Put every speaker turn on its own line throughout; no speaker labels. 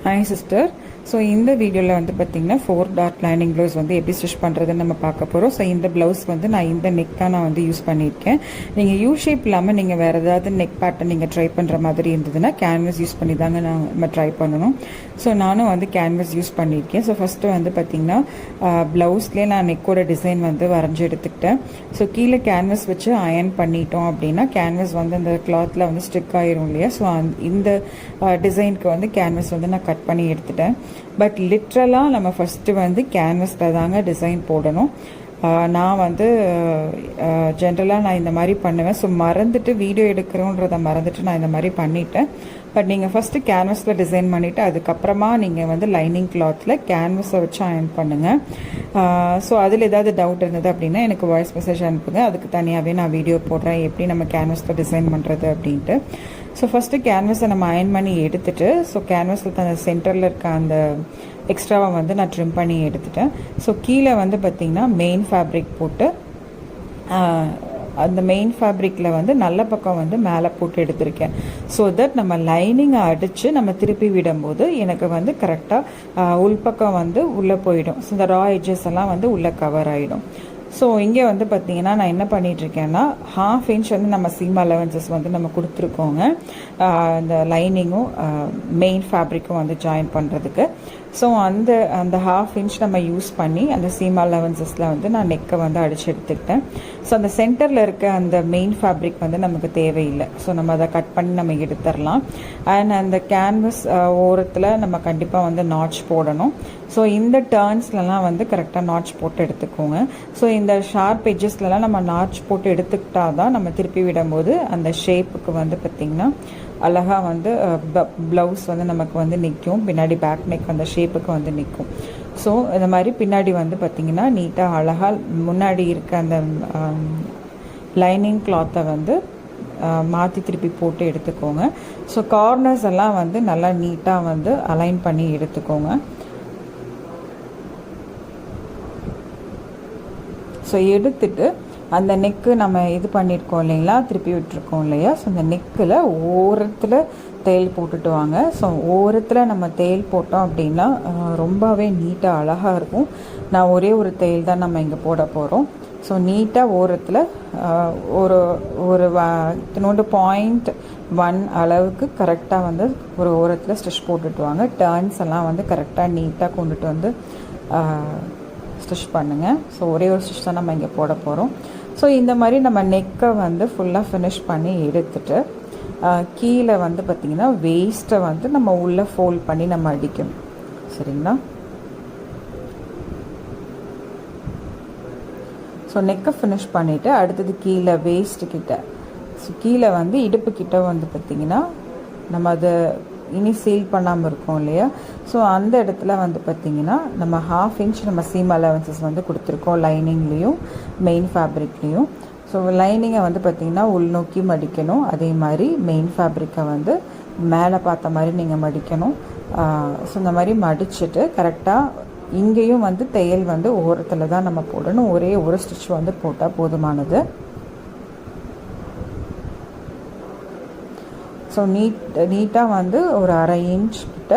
Hi sister. So இந்த வீடியோவில் வந்து பார்த்திங்கன்னா 4 டாட் லைனிங் ப்ளவுஸ் வந்து எப்படி ஸ்டிச் பண்ணுறதுன்னு நம்ம பார்க்க போகிறோம். ஸோ இந்த ப்ளவுஸ் வந்து நான் இந்த நெக் தான் நான் வந்து யூஸ் பண்ணியிருக்கேன். நீங்கள் யூ ஷேப் இல்லாமல் நீங்கள் வேறு ஏதாவது நெக் பேட்டர்ன் நீங்கள் ட்ரை பண்ணுற மாதிரி இருந்ததுன்னா கேன்வஸ் யூஸ் பண்ணி தாங்க நம்ம ட்ரை பண்ணணும். ஸோ நானும் வந்து கேன்வஸ் யூஸ் பண்ணியிருக்கேன். ஸோ ஃபஸ்ட்டு வந்து பார்த்திங்கன்னா ப்ளவுஸ்லேயே நான் நெக்கோட டிசைன் வந்து வரைஞ்சி எடுத்துக்கிட்டேன். ஸோ கீழே கேன்வஸ் வச்சு அயர்ன் பண்ணிட்டோம் அப்படின்னா கேன்வஸ் வந்து அந்த கிளாத்தில் வந்து ஸ்டிக் ஆயிரும் இல்லையா. ஸோ இந்த டிசைனுக்கு வந்து கேன்வஸ் வந்து நான் கட் பண்ணி எடுத்துட்டேன். பட் லிட்ரலாக நம்ம ஃபஸ்ட்டு வந்து கேன்வஸில் தாங்க டிசைன் போடணும். நான் வந்து ஜென்ரலாக நான் இந்த மாதிரி பண்ணுவேன். ஸோ மறந்துட்டு வீடியோ எடுக்கிறோன்றதை மறந்துட்டு நான் இந்த மாதிரி பண்ணிட்டேன். பட் நீங்கள் ஃபஸ்ட்டு கேன்வஸில் டிசைன் பண்ணிவிட்டு அதுக்கப்புறமா நீங்கள் வந்து லைனிங் கிளாத்தில் கேன்வஸை வச்சு அயர்ன் பண்ணுங்கள். ஸோ அதில் ஏதாவது டவுட் இருந்தது அப்படின்னா எனக்கு வாய்ஸ் மெசேஜ் அனுப்புங்க. அதுக்கு தனியாகவே நான் வீடியோ போடுறேன் எப்படி நம்ம கேன்வஸில் டிசைன் பண்ணுறது அப்படின்ட்டு. ஸோ ஃபஸ்ட்டு கேன்வஸை நம்ம அயர்ன் பண்ணி எடுத்துகிட்டு ஸோ கேன்வஸில் அந்த சென்டரில் இருக்க அந்த எக்ஸ்ட்ராவை வந்து நான் ட்ரிம் பண்ணி எடுத்துட்டேன். ஸோ கீழே வந்து பார்த்திங்கன்னா மெயின் ஃபேப்ரிக் போட்டு அந்த மெயின் ஃபேப்ரிக்கில் வந்து நல்ல பக்கம் வந்து மேலே போட்டு எடுத்திருக்கேன். ஸோ தட் நம்ம லைனிங்கை அடித்து நம்ம திருப்பி விடும்போது எனக்கு வந்து கரெக்டாக உள்பக்கம் வந்து உள்ளே போயிடும். ஸோ இந்த ரா எட்ஜஸ் எல்லாம் வந்து உள்ளே கவர் ஆகிடும். ஸோ இங்கே வந்து பார்த்திங்கன்னா நான் என்ன பண்ணிகிட்ருக்கேன்னா 1/2 இன்ச் வந்து நம்ம சீம் அலவன்சஸ் வந்து நம்ம கொடுத்துருக்கோங்க இந்த லைனிங்கும் மெயின் ஃபேப்ரிக்கும் வந்து ஜாயின் பண்ணுறதுக்கு. ஸோ அந்த 1/2 இன்ச் நம்ம யூஸ் பண்ணி அந்த சீம் அலவன்சஸில் வந்து நான் நெக்கை வந்து அடித்து எடுத்துக்கிட்டேன். ஸோ அந்த சென்டரில் இருக்க அந்த மெயின் ஃபேப்ரிக் வந்து நமக்கு தேவையில்லை. ஸோ நம்ம அதை கட் பண்ணி நம்ம எடுத்துடலாம். அண்ட் அந்த கேன்வஸ் ஓரத்தில் நம்ம கண்டிப்பாக வந்து நாட்ச் போடணும். ஸோ இந்த டர்ன்ஸ்லலாம் வந்து கரெக்டாக நாட்ச் போட்டு எடுத்துக்கோங்க. ஸோ இந்த ஷார்ப் எட்ஜஸ்லலாம் நம்ம நாட்ச் போட்டு எடுத்துக்கிட்டா தான் நம்ம திருப்பி விடும்போது அந்த ஷேப்புக்கு வந்து பார்த்திங்கன்னா அழகாக வந்து ப்ளவுஸ் வந்து நமக்கு வந்து நிற்கும். பின்னாடி பேக் நெக் அந்த ஷேப்புக்கு வந்து நிற்கும். ஸோ இந்த மாதிரி பின்னாடி வந்து பார்த்திங்கன்னா நீட்டாக அழகாக முன்னாடி இருக்க அந்த லைனிங் கிளாத்தை வந்து மாற்றி திருப்பி போட்டு எடுத்துக்கோங்க. ஸோ கார்னர்ஸ் எல்லாம் வந்து நல்லா நீட்டாக வந்து அலைன் பண்ணி எடுத்துக்கோங்க. ஸோ எடுத்துட்டு அந்த நெக்கு நம்ம இது பண்ணியிருக்கோம் இல்லைங்களா, திருப்பி விட்டுருக்கோம் இல்லையா. ஸோ அந்த நெக்கில் ஓரத்தில் தையல் போட்டுட்டு வாங்க. ஸோ ஓரத்தில் நம்ம தையல் போட்டோம் அப்படின்னா ரொம்பவே நீட்டாக அழகாக இருக்கும். நான் ஒரே ஒரு தையல் தான் நம்ம இங்கே போட போகிறோம். ஸோ நீட்டாக ஓரத்தில் ஒரு 0.1 அளவுக்கு கரெக்டாக வந்து ஒரு ஓரத்தில் ஸ்டிச் போட்டுட்டு வாங்க. டர்ன்ஸ் எல்லாம் வந்து கரெக்டாக நீட்டாக கொண்டுட்டு வந்து ஸ்டிச் பண்ணுங்கள். ஸோ ஒரே ஒரு ஸ்டிச் தான் நம்ம இங்கே போட போகிறோம். ஸோ இந்த மாதிரி நம்ம நெக்கை வந்து ஃபுல்லாக ஃபினிஷ் பண்ணி எடுத்துட்டு கீழே வந்து பார்த்திங்கன்னா வேஸ்ட்டை வந்து நம்ம உள்ளே ஃபோல்ட் பண்ணி நம்ம அடிக்கணும். சரிங்களா. ஸோ நெக்கை ஃபினிஷ் பண்ணிவிட்டு அடுத்தது கீழே வேஸ்ட்டுக்கிட்ட ஸோ கீழே வந்து இடுப்புக்கிட்ட வந்து பார்த்திங்கன்னா நம்ம அதை இனி சீல் பண்ணாமல் இருக்கோம் இல்லையா. ஸோ அந்த இடத்துல வந்து பார்த்திங்கன்னா நம்ம 1/2 இன்ச் நம்ம சீம் அலவன்சஸ் வந்து கொடுத்துருக்கோம் லைனிங்லேயும் மெயின் ஃபேப்ரிக்லேயும். ஸோ லைனிங்கை வந்து பார்த்திங்கன்னா உள்நோக்கி மடிக்கணும். அதே மாதிரி மெயின் ஃபேப்ரிக்கை வந்து மேலே பார்த்த மாதிரி நீங்கள் மடிக்கணும். ஸோ இந்த மாதிரி மடிச்சுட்டு கரெக்டாக இங்கேயும் வந்து தையல் வந்து ஓரத்தில் தான் நம்ம போடணும். ஒரே ஒரு ஸ்டிச் வந்து போட்டால் போதுமானது. ஸோ நீட்டாக வந்து ஒரு 1/2 இன்ச் கிட்ட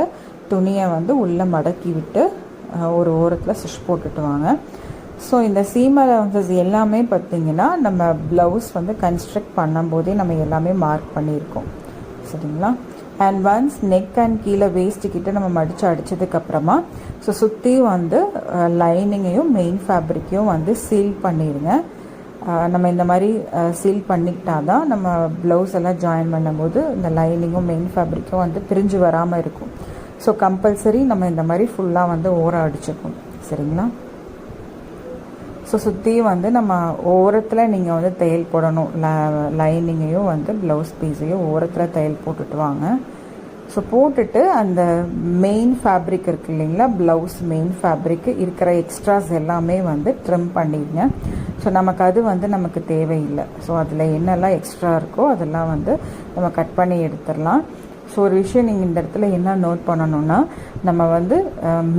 துணியை வந்து உள்ளே மடக்கி விட்டு ஒரு ஓரத்தில் ஸ்டிச் போட்டுட்டு வாங்க. ஸோ இந்த சீம் அலவன்சஸ் எல்லாமே பார்த்திங்கன்னா நம்ம ப்ளவுஸ் வந்து கன்ஸ்ட்ரக்ட் பண்ணும்போதே நம்ம எல்லாமே மார்க் பண்ணியிருக்கோம். சரிங்களா. அண்ட் ஒன்ஸ் நெக் அண்ட் கீழே வேஸ்ட்டுக்கிட்ட நம்ம மடித்து அடித்ததுக்கப்புறமா ஸோ சுற்றியும் வந்து லைனிங்கையும் மெயின் ஃபேப்ரிக்கையும் வந்து சீல் பண்ணிடுங்க. நம்ம இந்த மாதிரி சீல் பண்ணிக்கிட்டா தான் நம்ம ப்ளவுஸ் எல்லாம் ஜாயின் பண்ணும்போது இந்த லைனிங்கும் மெயின் ஃபேப்ரிக்கும் வந்து பிரிஞ்சு வராமல் இருக்கும். ஸோ கம்பல்சரி நம்ம இந்த மாதிரி ஃபுல்லாக வந்து ஓரம் அடிச்சுக்கணும். சரிங்களா. ஸோ சுற்றியும் வந்து நம்ம ஓரத்தில் நீங்கள் வந்து தையல் போடணும். லைனிங்கையும் வந்து ப்ளவுஸ் பீஸையும் ஓரத்தில் தையல் போட்டுட்டு வாங்க. ஸோ போட்டுட்டு அந்த மெயின் ஃபேப்ரிக் இருக்குது இல்லைங்களா, ப்ளவுஸ் மெயின் ஃபேப்ரிக்கு இருக்கிற எக்ஸ்ட்ராஸ் எல்லாமே வந்து ட்ரிம் பண்ணிடுங்க. ஸோ நமக்கு அது வந்து நமக்கு தேவையில்லை. ஸோ அதில் என்னெல்லாம் எக்ஸ்ட்ரா இருக்கோ அதெல்லாம் வந்து நம்ம கட் பண்ணி எடுத்துடலாம். ஸோ ஒரு விஷயம் நீங்கள் இந்த இடத்துல என்ன நோட் பண்ணணும்னா, நம்ம வந்து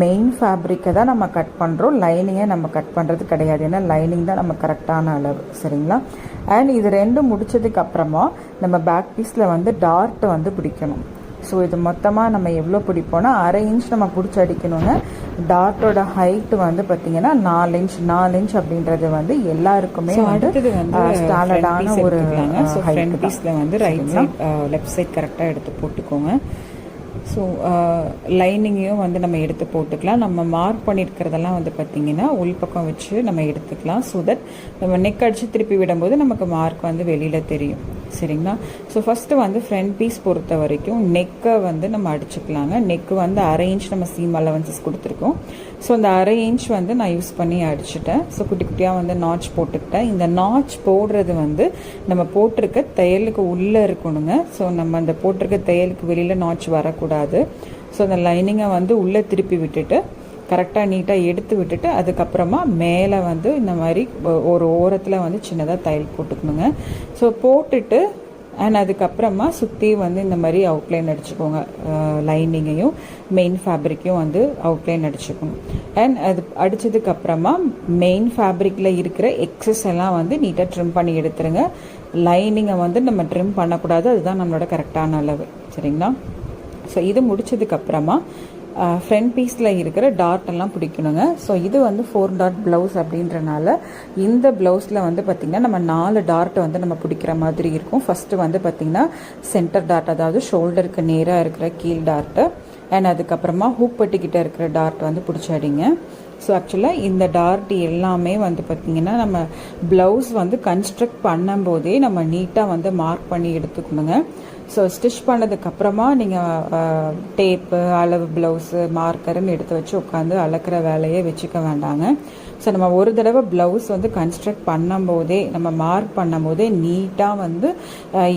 மெயின் ஃபேப்ரிக்கை தான் நம்ம கட் பண்ணுறோம், லைனிங்கை நம்ம கட் பண்ணுறது கிடையாது. ஏன்னா லைனிங் தான் நம்ம கரெக்டான அளவு. சரிங்களா. அண்ட் இது ரெண்டும் முடிச்சதுக்கு அப்புறமா நம்ம பேக் பீஸில் வந்து டார்ட் வந்து பிடிக்கணும். ஸோ இது மொத்தமாக நம்ம எவ்வளோ பிடிப்போம்னா 1/2 இன்ச் நம்ம பிடிச்சி அடிக்கணுங்க. டாட்டோட ஹைட்டு வந்து பார்த்திங்கன்னா 4 இன்ச் அப்படின்றது வந்து எல்லாருக்குமே
அடுத்தது வந்து
ஸ்டாண்டர்டான ஒரு
ஃப்ரண்ட் பீஸில் வந்து ரைட் சைட் லெஃப்ட் சைட் கரெக்டாக எடுத்து போட்டுக்கோங்க. ஸோ லைனிங்கையும் வந்து நம்ம எடுத்து போட்டுக்கலாம். நம்ம மார்க் பண்ணியிருக்கிறதெல்லாம் வந்து பார்த்திங்கன்னா உள்பக்கம் வச்சு நம்ம எடுத்துக்கலாம். ஸோ தட் நம்ம நெக் அடித்து திருப்பி விடும்போது நமக்கு மார்க் வந்து வெளியில் தெரியும். சரிங்களா? ஸோ ஃபஸ்ட்டு வந்து ஃப்ரண்ட் பீஸ் பொறுத்த வரைக்கும் நெக்கை வந்து நம்ம அடிச்சுக்கலாங்க. நெக்கு வந்து 1/2 இன்ச் நம்ம சீம் அலவன்சஸ் கொடுத்துருக்கோம். ஸோ அந்த 1/2 இன்ச் வந்து நான் யூஸ் பண்ணி அடிச்சுட்டேன். ஸோ குட்டி குட்டியாக வந்து நாட்ச் போட்டுக்கிட்டேன். இந்த நாட்ச் போடுறது வந்து நம்ம போட்டிருக்க தையலுக்கு உள்ளே இருக்கணுங்க. ஸோ நம்ம அந்த போட்டிருக்க தையலுக்கு வெளியில் நாட்ச் வரக்கூடாது. ஸோ அந்த லைனிங்கை வந்து உள்ளே திருப்பி விட்டுட்டு கரெக்டாக நீட்டாக எடுத்து விட்டுட்டு அதுக்கப்புறமா மேலே வந்து இந்த மாதிரி ஒரு ஓரத்தில் வந்து சின்னதாக தையல் போட்டுக்கணுங்க. ஸோ போட்டுட்டு அண்ட் அதுக்கப்புறமா சுற்றி வந்து இந்த மாதிரி அவுட்லைன் அடிச்சுக்கோங்க. லைனிங்கையும் மெயின் ஃபேப்ரிக்கையும் வந்து அவுட்லைன் அடிச்சுக்கணும். அண்ட் அது அடித்ததுக்கப்புறமா மெயின் ஃபேப்ரிக்கில் இருக்கிற எக்ஸஸ் எல்லாம் வந்து நீட்டாக ட்ரிம் பண்ணி எடுத்துருங்க. லைனிங்கை வந்து நம்ம ட்ரிம் பண்ணக்கூடாது. அதுதான் நம்மளோட கரெக்டான அளவு. சரிங்களா? ஸோ இது முடிச்சதுக்கப்புறமா ஃப்ரண்ட் பீஸில் இருக்கிற டாட் எல்லாம் பிடிக்கணுங்க. ஸோ இது வந்து 4 டாட் ப்ளவுஸ் அப்படின்றனால இந்த ப்ளவுஸில் வந்து பார்த்திங்கன்னா நம்ம 4 டாட் வந்து நம்ம பிடிக்கிற மாதிரி இருக்கும். ஃபஸ்ட்டு வந்து பார்த்திங்கன்னா சென்டர் டாட், அதாவது ஷோல்டருக்கு நேராக இருக்கிற கீழ் டாட்டு, அண்ட் அதுக்கப்புறமா ஹூக் பட்டிக்கிட்ட இருக்கிற டாட் வந்து பிடிச்சாடிங்க. ஸோ ஆக்சுவலாக இந்த டார்ட் எல்லாமே வந்து பார்த்திங்கன்னா நம்ம ப்ளவுஸ் வந்து கன்ஸ்ட்ரக்ட் பண்ணும்போதே நம்ம நீட்டாக வந்து மார்க் பண்ணி எடுத்துக்கணுங்க. ஸோ ஸ்டிச் பண்ணதுக்கப்புறமா நீங்கள் டேப்பு, அளவு, ப்ளவுஸு, மார்க்கருன்னு எடுத்து வச்சு உட்காந்து அளக்கிற வேலையே வச்சுக்க வேண்டாங்க. ஸோ நம்ம ஒரு தடவை ப்ளவுஸ் வந்து கன்ஸ்ட்ரக்ட் பண்ணும்போதே நம்ம மார்க் பண்ணும்போதே நீட்டாக வந்து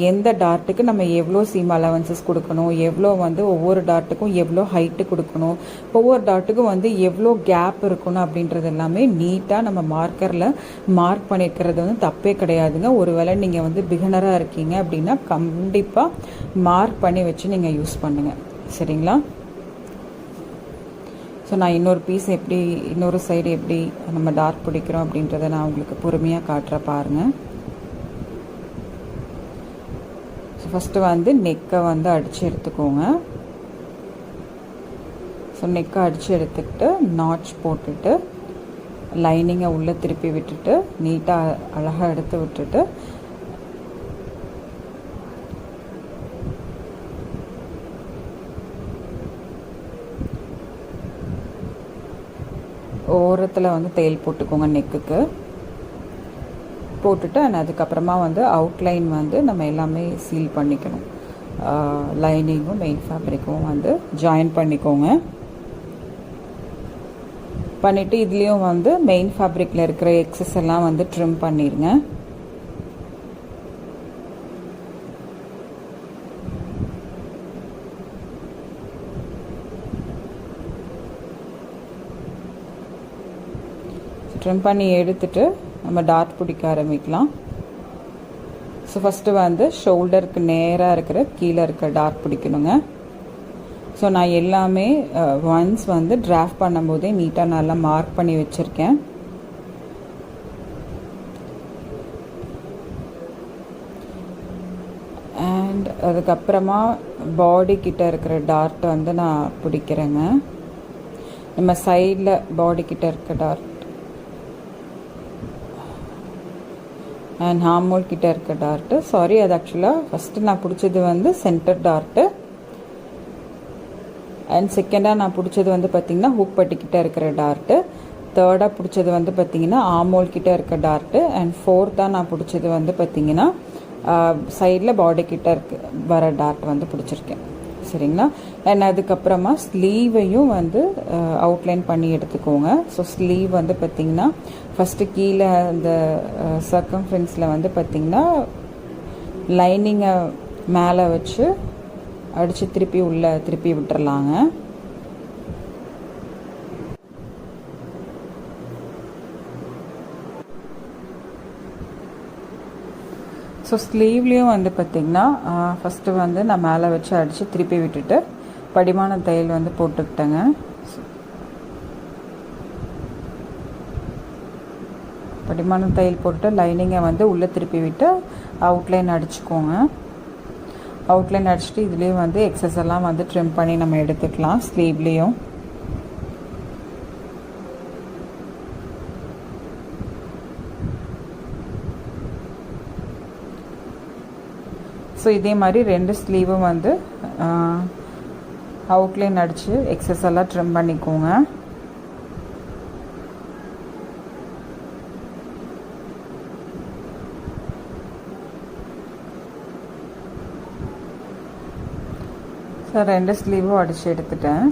எந்த டார்ட்டுக்கு நம்ம எவ்வளோ சீம் அலவன்சஸ் கொடுக்கணும், எவ்வளோ வந்து ஒவ்வொரு டார்ட்டுக்கும் எவ்வளோ ஹைட்டு கொடுக்கணும், ஒவ்வொரு டார்ட்டுக்கும் வந்து எவ்வளோ கேப் இருக்கணும் அப்படின்றது எல்லாமே நீட்டாக நம்ம மார்க்கரில் மார்க் பண்ணியிருக்கிறது வந்து தப்பே கிடையாதுங்க. ஒருவேளை நீங்கள் வந்து பிகினராக இருக்கீங்க அப்படின்னா கண்டிப்பாக மார்க் பண்ணி வச்சு நீங்கள் யூஸ் பண்ணுங்கள். சரிங்களா? ஸோ நான் இன்னொரு பீஸ் எப்படி, இன்னொரு சைடு எப்படி நம்ம டார்க் பிடிக்கிறோம் அப்படின்றத நான் உங்களுக்கு பொறுமையாக காட்டுற பாருங்கள். ஸோ ஃபஸ்ட்டு வந்து நெக்கை வந்து அடித்து எடுத்துக்கோங்க. ஸோ நெக்கை அடித்து எடுத்துக்கிட்டு நாட்ச் போட்டுட்டு லைனிங்கை உள்ளே திருப்பி விட்டுட்டு நீட்டாக அழகாக எடுத்து விட்டுட்டு ஓரத்தில் வந்து தையல் போட்டுக்கோங்க நெக்குக்கு போட்டுட்டு. அண்ட் அதுக்கப்புறமா வந்து அவுட்லைன் வந்து நம்ம எல்லாமே சீல் பண்ணிக்கணும். லைனிங்கும் மெயின் ஃபேப்ரிக்கும் வந்து ஜாயின் பண்ணிக்கோங்க. பண்ணிவிட்டு இதுலேயும் வந்து மெயின் ஃபேப்ரிக்கில் இருக்கிற எக்ஸஸ் எல்லாம் வந்து ட்ரிம் பண்ணிடுங்க. ட்ரிம் பண்ணி எடுத்துட்டு நம்ம டாட் பிடிக்க ஆரம்பிக்கலாம். ஸோ ஃபஸ்ட்டு வந்து ஷோல்டருக்கு நேராக இருக்கிற கீழே இருக்கிற டாட் பிடிக்கணுங்க. ஸோ நான் எல்லாமே ஒன்ஸ் வந்து டிராஃப்ட் பண்ணும்போதே நீட்டாக நல்லா மார்க் பண்ணி வச்சுருக்கேன். அண்ட் அதுக்கப்புறமா பாடி கிட்ட இருக்கிற டாட் வந்து நான் பிடிக்கிறேங்க. நம்ம சைடில் பாடி கிட்ட இருக்க டாட் அண்ட் ஹார்மோல் கிட்ட இருக்க டார்ட்டு, சாரி அது ஆக்சுவலாக ஃபஸ்ட்டு நான் பிடிச்சது வந்து சென்டர் டார்ட்டு, அண்ட் செகண்டாக நான் பிடிச்சது வந்து பார்த்திங்கன்னா ஹூக் பட்டிக்கிட்ட இருக்கிற டார்ட்டு, தேர்டாக பிடிச்சது வந்து பார்த்திங்கன்னா ஆமோல் கிட்ட இருக்க டார்ட்டு, அண்ட் ஃபோர்த்தாக நான் பிடிச்சது வந்து பார்த்திங்கன்னா சைடில் பாடி கிட்ட வர டார்ட் வந்து பிடிச்சிருக்கேன். சரிங்களா? அண்ட் அதுக்கப்புறமா ஸ்லீவையும் வந்து அவுட்லைன் பண்ணி எடுத்துக்கோங்க. ஸோ ஸ்லீவ் வந்து பார்த்திங்கன்னா ஃபஸ்ட்டு கீழே அந்த சர்க்கம்ஃபரன்ஸில் வந்து பார்த்திங்கன்னா லைனிங்கை மேலே வச்சு அடித்து திருப்பி உள்ளே திருப்பி விட்டுறலாங்க. ஸோ ஸ்லீவ்லேயும் வந்து பார்த்திங்கன்னா ஃபஸ்ட்டு வந்து நான் மேலே வச்சு அடித்து திருப்பி விட்டுட்டு படிமான தையல் வந்து போட்டுக்கிட்டேங்க. படிமான தையல் போட்டு லைனிங்கை வந்து உள்ளே திருப்பி விட்டு அவுட்லைன் அடிச்சுக்கோங்க.
அவுட்லைன் அடிச்சுட்டு இதுலேயும் வந்து எக்ஸஸ் எல்லாம் வந்து ட்ரிம் பண்ணி நம்ம எடுத்துக்கலாம் ஸ்லீவ்லேயும். ஸோ இதே மாதிரி 2 ஸ்லீவும் வந்து அவுட்லைன் அடித்து எக்ஸஸ் எல்லாம் ட்ரிம் பண்ணிக்கோங்க. ஸோ 2 ஸ்லீவும் அடித்து எடுத்துட்டேன்.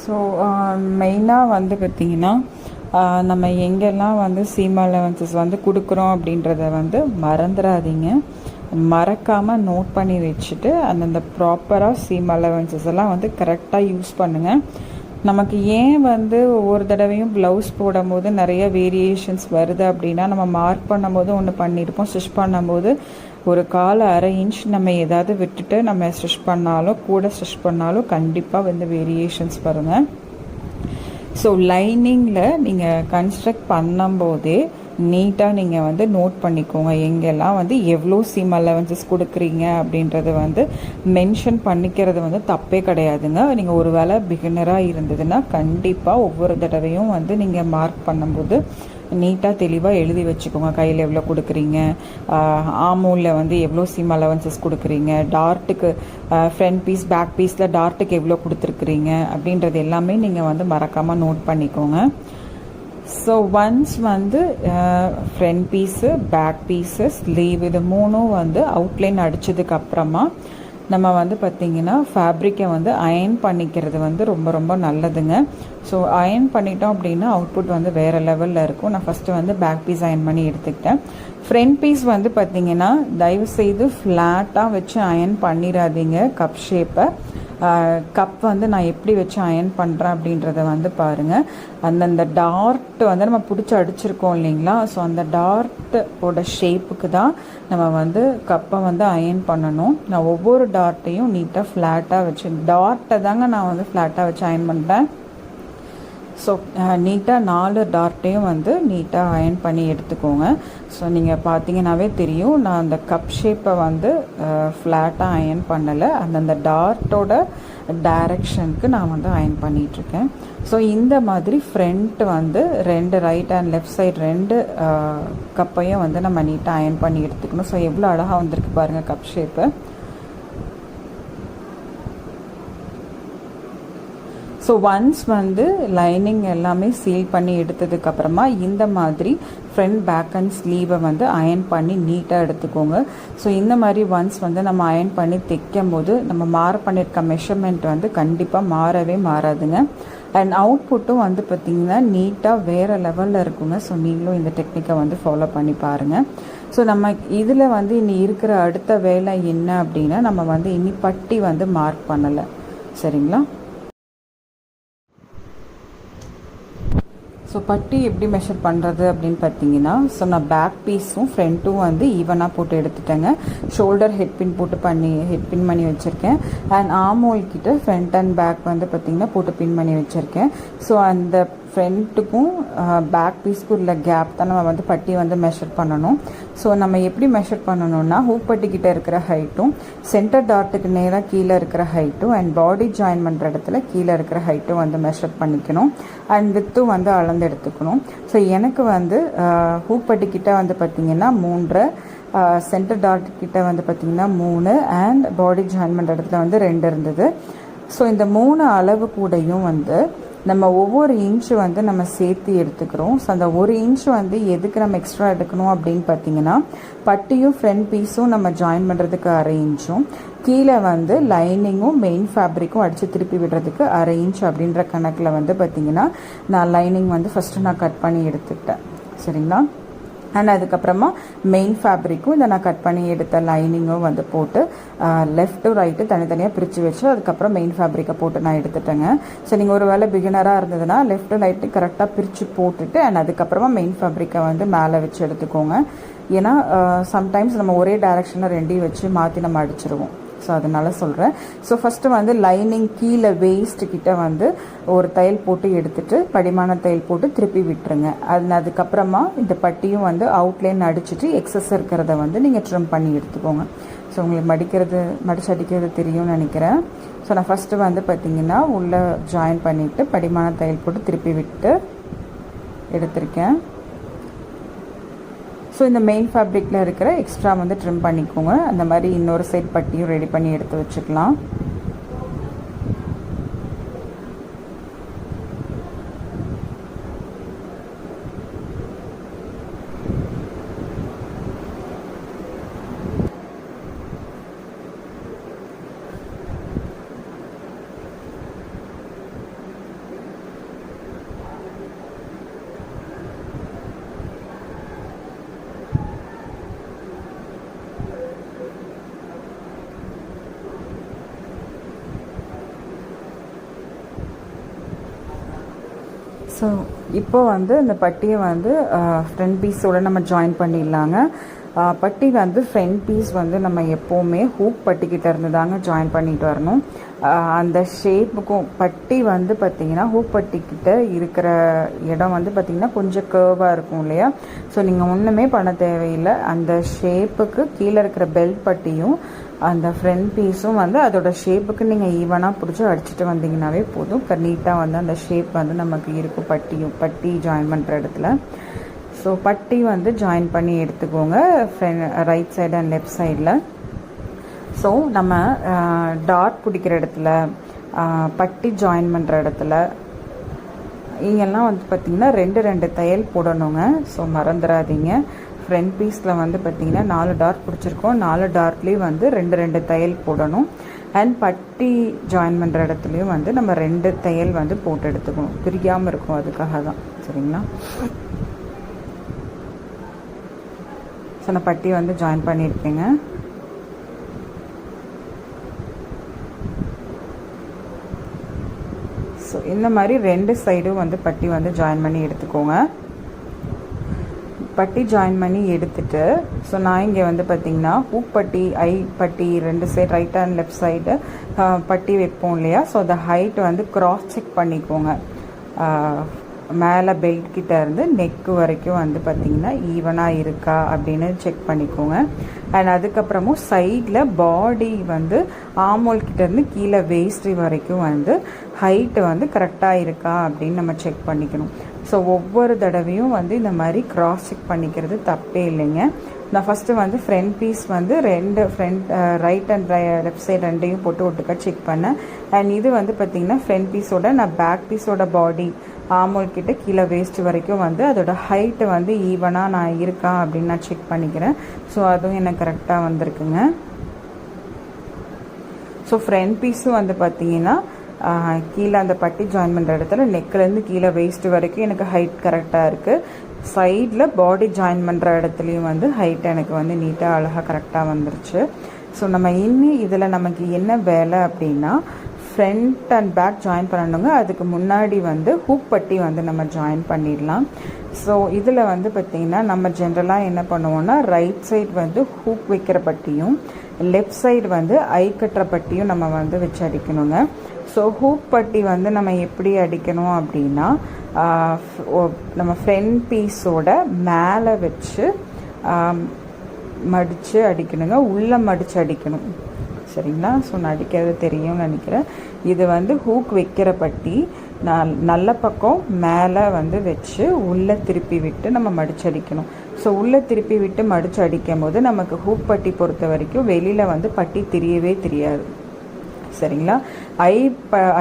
ஸோ மெயினாக வந்து பார்த்திங்கன்னா நம்ம எங்கெல்லாம் வந்து சீம் அலவன்சஸ் வந்து கொடுக்குறோம் அப்படின்றத வந்து மறந்துடாதீங்க. மறக்காமல் நோட் பண்ணி வச்சுட்டு அந்தந்த ப்ராப்பராக சீம் அலவன்சஸ் எல்லாம் வந்து கரெக்டாக யூஸ் பண்ணுங்கள். நமக்கு ஏன் வந்து ஒவ்வொரு தடவையும் ப்ளவுஸ் போடும்போது நிறைய வேரியேஷன்ஸ் வருது அப்படின்னா, நம்ம மார்க் பண்ணும்போது ஒன்று பண்ணியிருப்போம், ஸ்டிச் பண்ணும்போது ஒரு 1/4 இன்ச் நம்ம ஏதாவது விட்டுட்டு நம்ம ஸ்டிச் பண்ணாலும் கூட ஸ்டிச் பண்ணாலும் கண்டிப்பாக வந்து வேரியேஷன்ஸ் வருங்க. ஸோ லைனிங்கில் நீங்கள் கன்ஸ்ட்ரக்ட் பண்ணும்போதே நீட்டாக நீங்கள் வந்து நோட் பண்ணிக்கோங்க, எங்கெல்லாம் வந்து எவ்வளோ சீம் அலவன்சஸ் கொடுக்குறீங்க அப்படின்றது வந்து மென்ஷன் பண்ணிக்கிறது வந்து தப்பே கிடையாதுங்க. நீங்கள் ஒரு வேளை பிகினராக இருந்ததுன்னா கண்டிப்பாக ஒவ்வொரு தடவையும் வந்து நீங்கள் மார்க் பண்ணும்போது நீட்டாக தெளிவாக எழுதி வச்சுக்கோங்க. கையில் எவ்வளோ கொடுக்குறீங்க, ஆமூலில் வந்து எவ்வளோ சீம் அலவன்சஸ் கொடுக்குறீங்க, டார்ட்டுக்கு ஃப்ரண்ட் பீஸ் பேக் பீஸில் டார்ட்டுக்கு எவ்வளோ கொடுத்துருக்குறீங்க அப்படின்றது எல்லாமே நீங்கள் வந்து மறக்காமல் நோட் பண்ணிக்கோங்க. ஸோ ஒன்ஸ் வந்து front piece back piece sleeve இது 3ம் வந்து அவுட்லைன் அடித்ததுக்கப்புறமா நம்ம வந்து பார்த்திங்கன்னா ஃபேப்ரிக்கை வந்து அயர்ன் பண்ணிக்கிறது வந்து ரொம்ப ரொம்ப நல்லதுங்க. ஸோ அயர்ன் பண்ணிட்டோம் அப்படின்னா அவுட்புட் வந்து வேறு லெவலில் இருக்கும். நான் ஃபஸ்ட்டு வந்து பேக் பீஸ் அயர்ன் பண்ணி எடுத்துக்கிட்டேன். ஃப்ரண்ட் பீஸ் வந்து பார்த்திங்கன்னா தயவுசெய்து ஃப்ளாட்டாக வச்சு அயர்ன் பண்ணிடாதீங்க. கப் ஷேப்பை கப் வந்து நான் எப்படி வச்சு அயர்ன் பண்ணுறேன் அப்படின்றத வந்து பாருங்கள். அந்தந்த டார்ட் வந்து நம்ம பிடிச்சி அடிச்சிருக்கோம் இல்லைங்களா, ஸோ அந்த டார்ட்டோட ஷேப்புக்கு தான் நம்ம வந்து கப்பை வந்து அயர்ன் பண்ணணும். நான் ஒவ்வொரு டார்ட்டையும் நீட்டாக ஃப்ளாட்டாக வச்சு டார்ட்டை தாங்க நான் வந்து ஃப்ளாட்டாக வச்சு அயர்ன் பண்ணுறேன். ஸோ நீட்டாக 4 டார்ட்டையும் வந்து நீட்டாக அயர்ன் பண்ணி எடுத்துக்கோங்க. ஸோ நீங்கள் பார்த்தீங்கன்னாவே தெரியும், நான் அந்த கப் ஷேப்பை வந்து ஃப்ளாட்டாக அயர்ன் பண்ணலை, அந்தந்த டார்ட்டோட டைரக்ஷனுக்கு நான் வந்து அயர்ன் பண்ணிகிட்ருக்கேன். ஸோ இந்த மாதிரி ஃப்ரண்ட் வந்து 2 ரைட் அண்ட் லெஃப்ட் சைடு 2 கப்பையும் வந்து நம்ம நீட்டாக அயர்ன் பண்ணி எடுத்துக்கணும். ஸோ எவ்வளோ அழகாக வந்திருக்கு பாருங்கள் கப் ஷேப்பு. ஸோ ஒன்ஸ் வந்து லைனிங் எல்லாமே சீல் பண்ணி எடுத்ததுக்கப்புறமா இந்த மாதிரி ஃப்ரண்ட் பேக் அண்ட் ஸ்லீவை வந்து அயர்ன் பண்ணி நீட்டாக எடுத்துக்கோங்க. ஸோ இந்த மாதிரி ஒன்ஸ் வந்து நம்ம அயர்ன் பண்ணி தைக்கும் போது நம்ம மார்க் பண்ணியிருக்க மெஷர்மெண்ட் வந்து கண்டிப்பாக மாறவே மாறாதுங்க. அண்ட் அவுட்புட்டும் வந்து பார்த்திங்கன்னா நீட்டாக வேறு லெவலில் இருக்குங்க. ஸோ நீங்களும் இந்த டெக்னிக்கை வந்து ஃபாலோ பண்ணி பாருங்கள். ஸோ நம்ம இதில் வந்து இனி இருக்கிற அடுத்த வேலை என்ன அப்படின்னா, நம்ம வந்து இனி பட்டி வந்து மார்க் பண்ணலை, சரிங்களா. ஸோ பட்டி எப்படி மெஷர் பண்ணுறது அப்படின்னு பார்த்தீங்கன்னா, ஸோ நான் பேக் பீஸும் ஃப்ரண்ட்டும் வந்து ஈவனாக போட்டு எடுத்துட்டேங்க. ஷோல்டர் ஹெட் பின் பண்ணி வச்சுருக்கேன். அண்ட் ஆர்ம்ஹோல் கிட்ட ஃப்ரண்ட் அண்ட் பேக் வந்து பார்த்திங்கன்னா போட்டு பின் பண்ணி வச்சுருக்கேன். ஸோ அந்த ஃப்ரண்ட்டுக்கும் பேக் பீஸ்க்கும் உள்ள கேப் தான் நம்ம வந்து பட்டி வந்து மெஷர் பண்ணணும். ஸோ நம்ம எப்படி மெஷர் பண்ணணும்னா, ஹூக் பட்டிக்கிட்ட இருக்கிற ஹைட்டும் சென்டர் டாட்டுக்கு நேராக கீழே இருக்கிற ஹைட்டும் அண்ட் பாடி ஜாயின் பண்ணுற இடத்துல கீழே இருக்கிற ஹைட்டும் வந்து மெஷர் பண்ணிக்கணும். அண்ட் வித்தும் வந்து அளந்து எடுத்துக்கணும். ஸோ எனக்கு வந்து ஹூக் பட்டிக்கிட்ட வந்து பார்த்திங்கன்னா 3, சென்டர் டாட் கிட்ட வந்து பார்த்திங்கன்னா 3 அண்ட் பாடி ஜாயின் பண்ணுற இடத்துல வந்து 2 இருந்தது. ஸோ இந்த 3 அளவு கூடையும் வந்து நம்ம ஒவ்வொரு இன்ச்சு வந்து நம்ம சேர்த்து எடுத்துக்கிறோம். ஸோ அந்த 1 இன்ச் வந்து எதுக்கு நம்ம எக்ஸ்ட்ரா எடுக்கணும் அப்படின்னு பார்த்தீங்கன்னா, பட்டியும் ஃப்ரண்ட் பீஸும் நம்ம ஜாயின் பண்ணுறதுக்கு 1/2 இன்ச்சும் கீழே வந்து லைனிங்கும் மெயின் ஃபேப்ரிக்கும் அடித்து திருப்பி விடுறதுக்கு 1/2 இன்ச் அப்படின்ற கணக்கில் வந்து பார்த்திங்கன்னா நான் லைனிங் வந்து ஃபஸ்ட்டு நான் கட் பண்ணி எடுத்துக்கிட்டேன், சரிங்களா. அண்ட் அதுக்கப்புறமா மெயின் ஃபேப்ரிக்கும் இதை நான் கட் பண்ணி எடுத்த லைனிங்கும் வந்து போட்டு லெஃப்ட்டு ரைட்டு தனித்தனியாக பிரித்து வச்சு அதுக்கப்புறம் மெயின் ஃபேப்ரிக்கை போட்டு நான் எடுத்துட்டேங்க. ஸோ நீங்கள் ஒரு வேளை பிகினராக இருந்ததுன்னா லெஃப்ட்டு ரைட்டு கரெக்டாக பிரித்து போட்டுட்டு அண்ட் அதுக்கப்புறமா மெயின் ஃபேப்ரிக்கை வந்து மேலே வச்சு எடுத்துக்கோங்க. ஏன்னா சம்டைம்ஸ் நம்ம ஒரே டைரெக்ஷனில் 2 வச்சு மாற்றி நம்ம அடிச்சிருவோம். ஸோ அதனால சொல்கிறேன். ஸோ ஃபஸ்ட்டு வந்து லைனிங் கீழே வேஸ்ட்டு கிட்ட வந்து ஒரு தையல் போட்டு எடுத்துகிட்டு படிமான தையல் போட்டு திருப்பி விட்டுருங்க. அதுக்கப்புறமா இந்த பட்டியும் வந்து அவுட்லைன் அடிச்சுட்டு எக்ஸஸ் இருக்கிறத வந்து நீங்கள் ட்ரிம் பண்ணி எடுத்துக்கோங்க. ஸோ உங்களுக்கு மடிச்சு அடிக்கிறது தெரியும்னு நினைக்கிறேன். ஸோ நான் ஃபஸ்ட்டு வந்து பார்த்திங்கன்னா உள்ளே ஜாயின் பண்ணிவிட்டு படிமான தையல் போட்டு திருப்பி விட்டு எடுத்திருக்கேன். ஸோ இந்த மெயின் ஃபேப்ரிக்கில் இருக்கிற எக்ஸ்ட்ரா வந்து ட்ரிம் பண்ணிக்கோங்க. அந்த மாதிரி இன்னொரு சைட் பட்டியும் ரெடி பண்ணி எடுத்து வச்சுக்கலாம். ஸோ இப்போ வந்து இந்த பட்டியை வந்து ஃப்ரண்ட் பீஸோடு நம்ம ஜாயின் பண்ணிடலாங்க. பட்டி வந்து ஃப்ரண்ட் பீஸ் வந்து நம்ம எப்போவுமே ஹூக் பட்டிக்கிட்ட இருந்து தாங்க ஜாயின் பண்ணிட்டு வரணும். அந்த ஷேப்புக்கும் பட்டி வந்து பார்த்திங்கன்னா ஹூக் பட்டிக்கிட்ட இருக்கிற இடம் வந்து பார்த்திங்கன்னா கொஞ்சம் கர்வாக இருக்கும் இல்லையா. ஸோ நீங்கள் ஒன்றுமே பண்ண தேவையில்லை. அந்த ஷேப்புக்கு கீழே இருக்கிற பெல்ட் பட்டியும் அந்த ஃப்ரண்ட் பீஸும் வந்து அதோட ஷேப்புக்கு நீங்கள் ஈவனாக பிடிச்சி அடிச்சுட்டு வந்தீங்கன்னாவே போதும். நீட்டாக வந்து அந்த ஷேப் வந்து நமக்கு இருக்கும் பட்டி ஜாயின் பண்ணுற இடத்துல. ஸோ பட்டி வந்து ஜாயின் பண்ணி எடுத்துக்கோங்க ரைட் சைடு அண்ட் லெஃப்ட் சைடில். ஸோ நம்ம டாட் பிடிக்கிற இடத்துல பட்டி ஜாயின் பண்ணுற இடத்துல இங்கெல்லாம் வந்து பார்த்திங்கன்னா 2 தையல் போடணுங்க. ஸோ மறந்துடாதீங்க. ஃப்ரண்ட் பீஸில் வந்து பார்த்திங்கன்னா 4 டாட் பிடிச்சிருக்கோம். 4 டாட்லேயும் வந்து 2 தையல் போடணும். அண்ட் பட்டி ஜாயின் பண்ணுற இடத்துலையும் வந்து நம்ம 2 தையல் வந்து போட்டு எடுத்துக்கணும். பிரியாமல் இருக்கும், அதுக்காக தான். சரிங்களா. ஸோ நான் பட்டி வந்து ஜாயின் பண்ணியிருக்கேங்க. ஸோ இந்த மாதிரி 2 சைடும் வந்து பட்டி வந்து ஜாயின் பண்ணி எடுத்துக்கோங்க. பட்டி ஜாயின் பண்ணி எடுத்துட்டு ஸோ நான் இங்கே வந்து பார்த்திங்கன்னா ஹூக் பட்டி பட்டி 2 side right and left side பட்டி வைப்போம் இல்லையா. ஸோ அந்த ஹைட் வந்து கிராஸ் செக் பண்ணிக்கோங்க. மேலே பெல்ட் கிட்ட இருந்து நெக்கு வரைக்கும் வந்து பார்த்திங்கன்னா ஈவனாக இருக்கா அப்படின்னு செக் பண்ணிக்கோங்க. அண்ட் அதுக்கப்புறமும் சைடில் பாடி வந்து ஆமோல் கிட்டேருந்து கீழே வேஸ்ட் வரைக்கும் வந்து ஹைட்டு வந்து கரெக்டாக இருக்கா அப்படின்னு நம்ம செக் பண்ணிக்கணும். ஸோ ஒவ்வொரு தடவையும் வந்து இந்த மாதிரி கிராஸ் செக் பண்ணிக்கிறது தப்பே இல்லைங்க. நான் ஃபஸ்ட்டு வந்து ஃப்ரண்ட் பீஸ் வந்து 2 front right and left side 2யும் போட்டு ஒட்டுக்கா செக் பண்ணேன். அண்ட் இது வந்து பார்த்திங்கன்னா ஃப்ரண்ட் பீஸோட நான் பேக் பீஸோட பாடி ஆமோல் கிட்ட கீழே வேஸ்ட் வரைக்கும் வந்து அதோட ஹைட்டு வந்து ஈவனாக நான் இருக்கா அப்படின்னு நான் செக் பண்ணிக்கிறேன். ஸோ அதுவும் எனக்கு கரெக்டாக வந்திருக்குங்க. ஸோ ஃப்ரண்ட் பீஸும் வந்து பார்த்திங்கன்னா கீழே அந்த பட்டி ஜாயின் பண்ணுற இடத்துல நெக்லேருந்து கீழே வேஸ்ட் வரைக்கும் எனக்கு ஹைட் கரெக்டாக இருக்குது. சைடில் பாடி ஜாயின் பண்ணுற இடத்துலையும் வந்து ஹைட் எனக்கு வந்து நீட்டாக அழகாக கரெக்டாக வந்துருச்சு. ஸோ நம்ம இதில் நமக்கு என்ன வேலை அப்படின்னா ஃப்ரண்ட் அண்ட் பேக் ஜாயின் பண்ணணுங்க. அதுக்கு முன்னாடி வந்து ஹூக் பட்டி வந்து நம்ம ஜாயின் பண்ணிடலாம். ஸோ இதில் வந்து பார்த்திங்கன்னா நம்ம ஜென்ரலாக என்ன பண்ணுவோம்னா ரைட் சைடு வந்து ஹூக் வைக்கிற பட்டியும் லெஃப்ட் சைடு வந்து ஐ கட்டுற பட்டியும் நம்ம வந்து வச்சு அடிக்கணுங்க. ஸோ ஹூக் பட்டி வந்து நம்ம எப்படி அடிக்கணும் அப்படின்னா நம்ம ஃப்ரண்ட் பீஸோட மேலே வச்சு மடித்து அடிக்கணுங்க. உள்ளே மடித்து அடிக்கணும். சரிங்களா. ஸோ நான் அடிக்கிறது தெரியும்னு நினைக்கிறேன். இது வந்து ஹூக் வைக்கிற பட்டி நல்ல பக்கம் மேலே வந்து வச்சு உள்ளே திருப்பி விட்டு நம்ம மடித்து அடிக்கணும். ஸோ உள்ளே திருப்பி விட்டு மடித்து அடிக்கும் போது நமக்கு ஹூக் பட்டி பொறுத்த வரைக்கும் வெளியில் வந்து பட்டி தெரியவே தெரியாது. சரிங்களா.